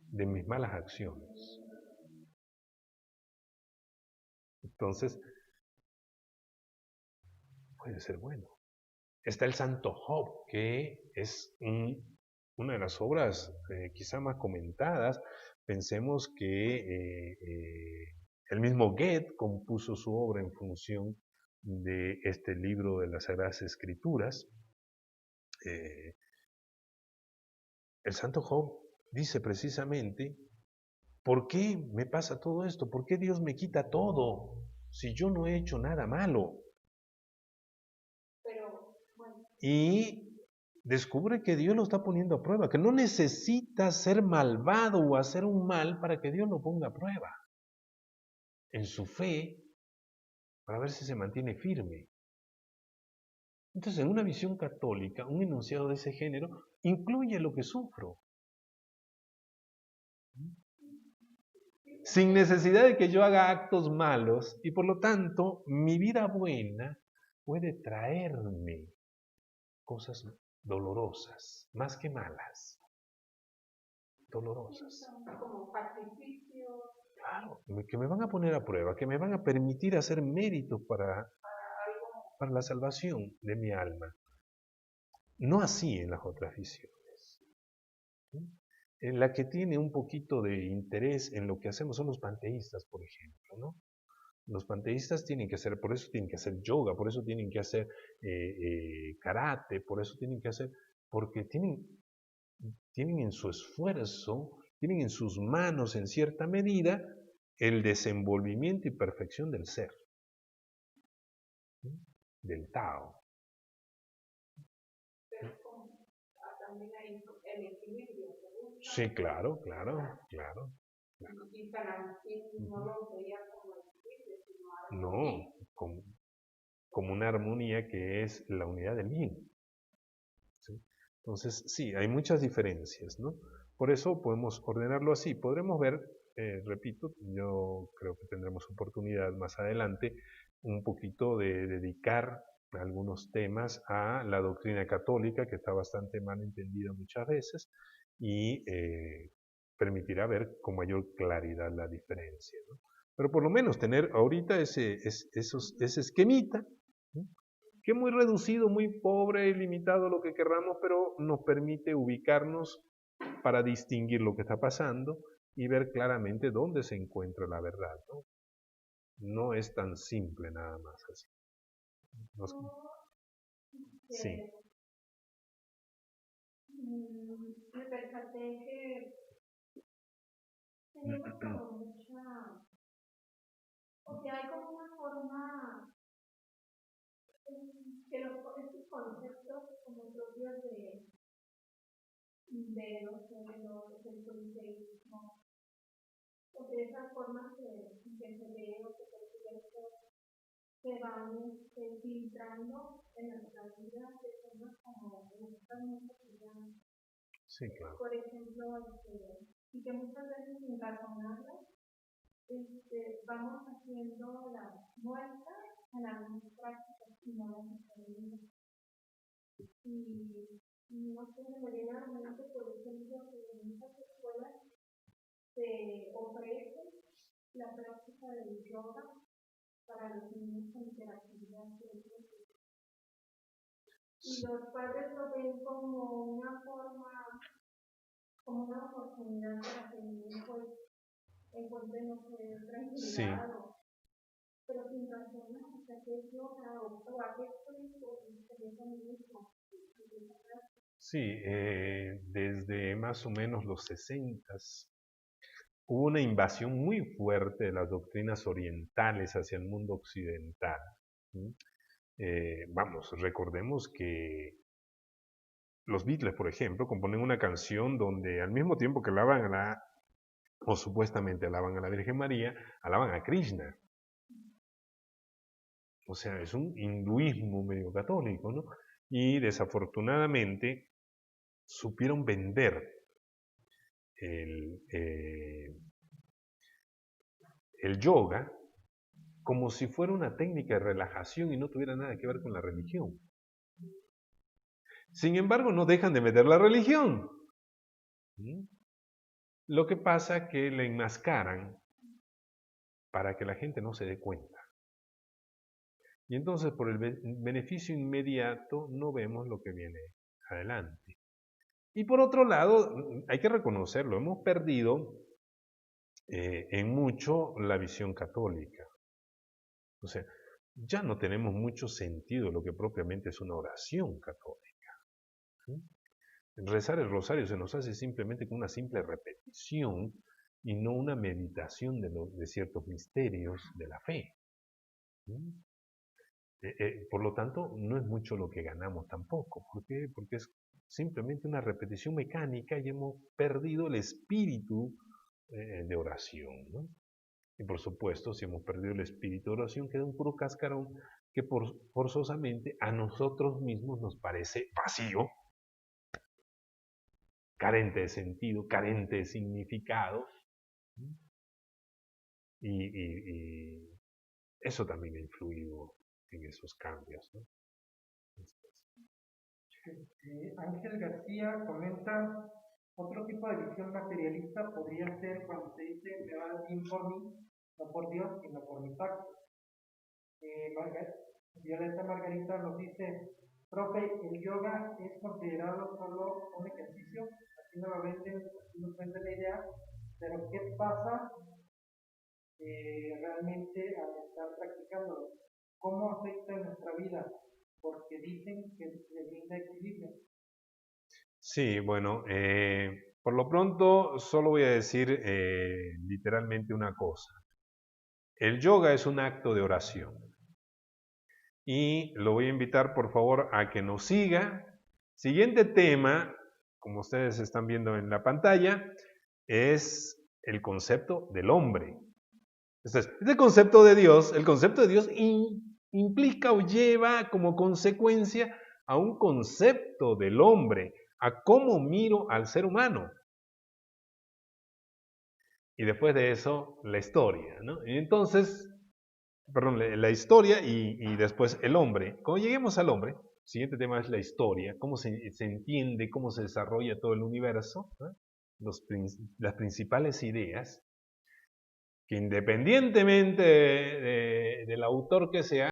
de mis malas acciones. Entonces, puede ser bueno. Está el Santo Job, que es una de las obras quizá más comentadas. Pensemos que el mismo Goethe compuso su obra en función de este libro de las Sagradas Escrituras. El Santo Job dice precisamente, ¿por qué me pasa todo esto? ¿Por qué Dios me quita todo si yo no he hecho nada malo? Y descubre que Dios lo está poniendo a prueba, que no necesita ser malvado o hacer un mal para que Dios lo ponga a prueba. En su fe para ver si se mantiene firme. Entonces, en una visión católica, un enunciado de ese género incluye lo que sufro, sin necesidad de que yo haga actos malos, y por lo tanto, mi vida buena puede traerme cosas dolorosas, más que malas, dolorosas. Como sacrificio. Claro, que me van a poner a prueba, que me van a permitir hacer méritos para la salvación de mi alma. No así en las otras visiones. En la que tiene un poquito de interés en lo que hacemos son los panteístas, por ejemplo, ¿no? Los panteístas tienen que hacer, por eso tienen que hacer yoga, por eso tienen que hacer karate, por eso tienen que hacer, porque tienen en su esfuerzo, tienen en sus manos en cierta medida el desenvolvimiento y perfección del ser, del Tao. Pero también hay el equilibrio. Sí, claro. Y San Agustín no lo veía como equilibrio, sino No, como una armonía que es la unidad del bien. ¿Sí? Entonces, sí, hay muchas diferencias, ¿no? Por eso podemos ordenarlo así. Podremos ver, repito, yo creo que tendremos oportunidad más adelante, un poquito de dedicar algunos temas a la doctrina católica, que está bastante mal entendida muchas veces, y permitirá ver con mayor claridad la diferencia, ¿no? Pero por lo menos tener ahorita ese esquemita, ¿no? Que es muy reducido, muy pobre y limitado lo que querramos, pero nos permite ubicarnos para distinguir lo que está pasando y ver claramente dónde se encuentra la verdad, ¿no? No es tan simple nada más así. Sí. Me percaté que tenemos como mucha, o sea, hay como una forma que estos conceptos como propios del politeísmo, o de esas formas que se ve o que se van filtrando en nuestra vida de formas como muy cotidianas. Sí, claro. Por ejemplo, y que muchas veces sin razonarlas, vamos haciendo las muestras en algunas prácticas y no las experiencias. Y no sé, me viene a la mente, por ejemplo, que en muchas escuelas se ofrece la práctica del yoga para los niños con hiperactividad. Y los padres lo ven como una forma, como una oportunidad para que el niño pues encuentre, no sé, tranquilidad, sí. Pero sin razonar, o sea, que es yoga o a qué experiencia mismo. Sí, desde más o menos los 60s hubo una invasión muy fuerte de las doctrinas orientales hacia el mundo occidental. Vamos, recordemos que los Beatles, por ejemplo, componen una canción donde al mismo tiempo que alaban o supuestamente alaban a la Virgen María, alaban a Krishna. O sea, es un hinduismo medio católico, ¿no? Y desafortunadamente supieron vender el yoga como si fuera una técnica de relajación y no tuviera nada que ver con la religión. Sin embargo, no dejan de meter la religión. Lo que pasa es que la enmascaran para que la gente no se dé cuenta. Y entonces, por el beneficio inmediato, no vemos lo que viene adelante. Y por otro lado, hay que reconocerlo, hemos perdido en mucho la visión católica. O sea, ya no tenemos mucho sentido lo que propiamente es una oración católica. Rezar el rosario se nos hace simplemente con una simple repetición y no una meditación de ciertos misterios de la fe. Por lo tanto, no es mucho lo que ganamos tampoco. ¿Por qué? Porque es simplemente una repetición mecánica y hemos perdido el espíritu de oración, ¿no? Y por supuesto, si hemos perdido el espíritu de oración, queda un puro cascarón que forzosamente a nosotros mismos nos parece vacío, carente de sentido, carente de significado. Y eso también ha influido en esos cambios, ¿no? Ángel García comenta, otro tipo de visión materialista podría ser cuando se dice me va bien por mí, no por Dios, sino por mis actos. Violeta Margarita nos dice, profe, ¿el yoga es considerado solo un ejercicio? Aquí nos lo venden, aquí nos venden la idea, pero ¿qué pasa realmente al estar practicándolo? ¿Cómo afecta en nuestra vida? Porque dicen que le brinda equilibrio. Sí, bueno, por lo pronto solo voy a decir literalmente una cosa. El yoga es un acto de oración. Y lo voy a invitar por favor a que nos siga. Siguiente tema, como ustedes están viendo en la pantalla, es el concepto del hombre. Entonces, este concepto de Dios, el concepto de Dios implica o lleva como consecuencia a un concepto del hombre, a cómo miro al ser humano. Y después de eso, la historia, ¿no? Y entonces, perdón, la historia y después el hombre. Cuando lleguemos al hombre, el siguiente tema es la historia, cómo se entiende, cómo se desarrolla todo el universo, ¿no? Las principales ideas, que independientemente del autor que sea,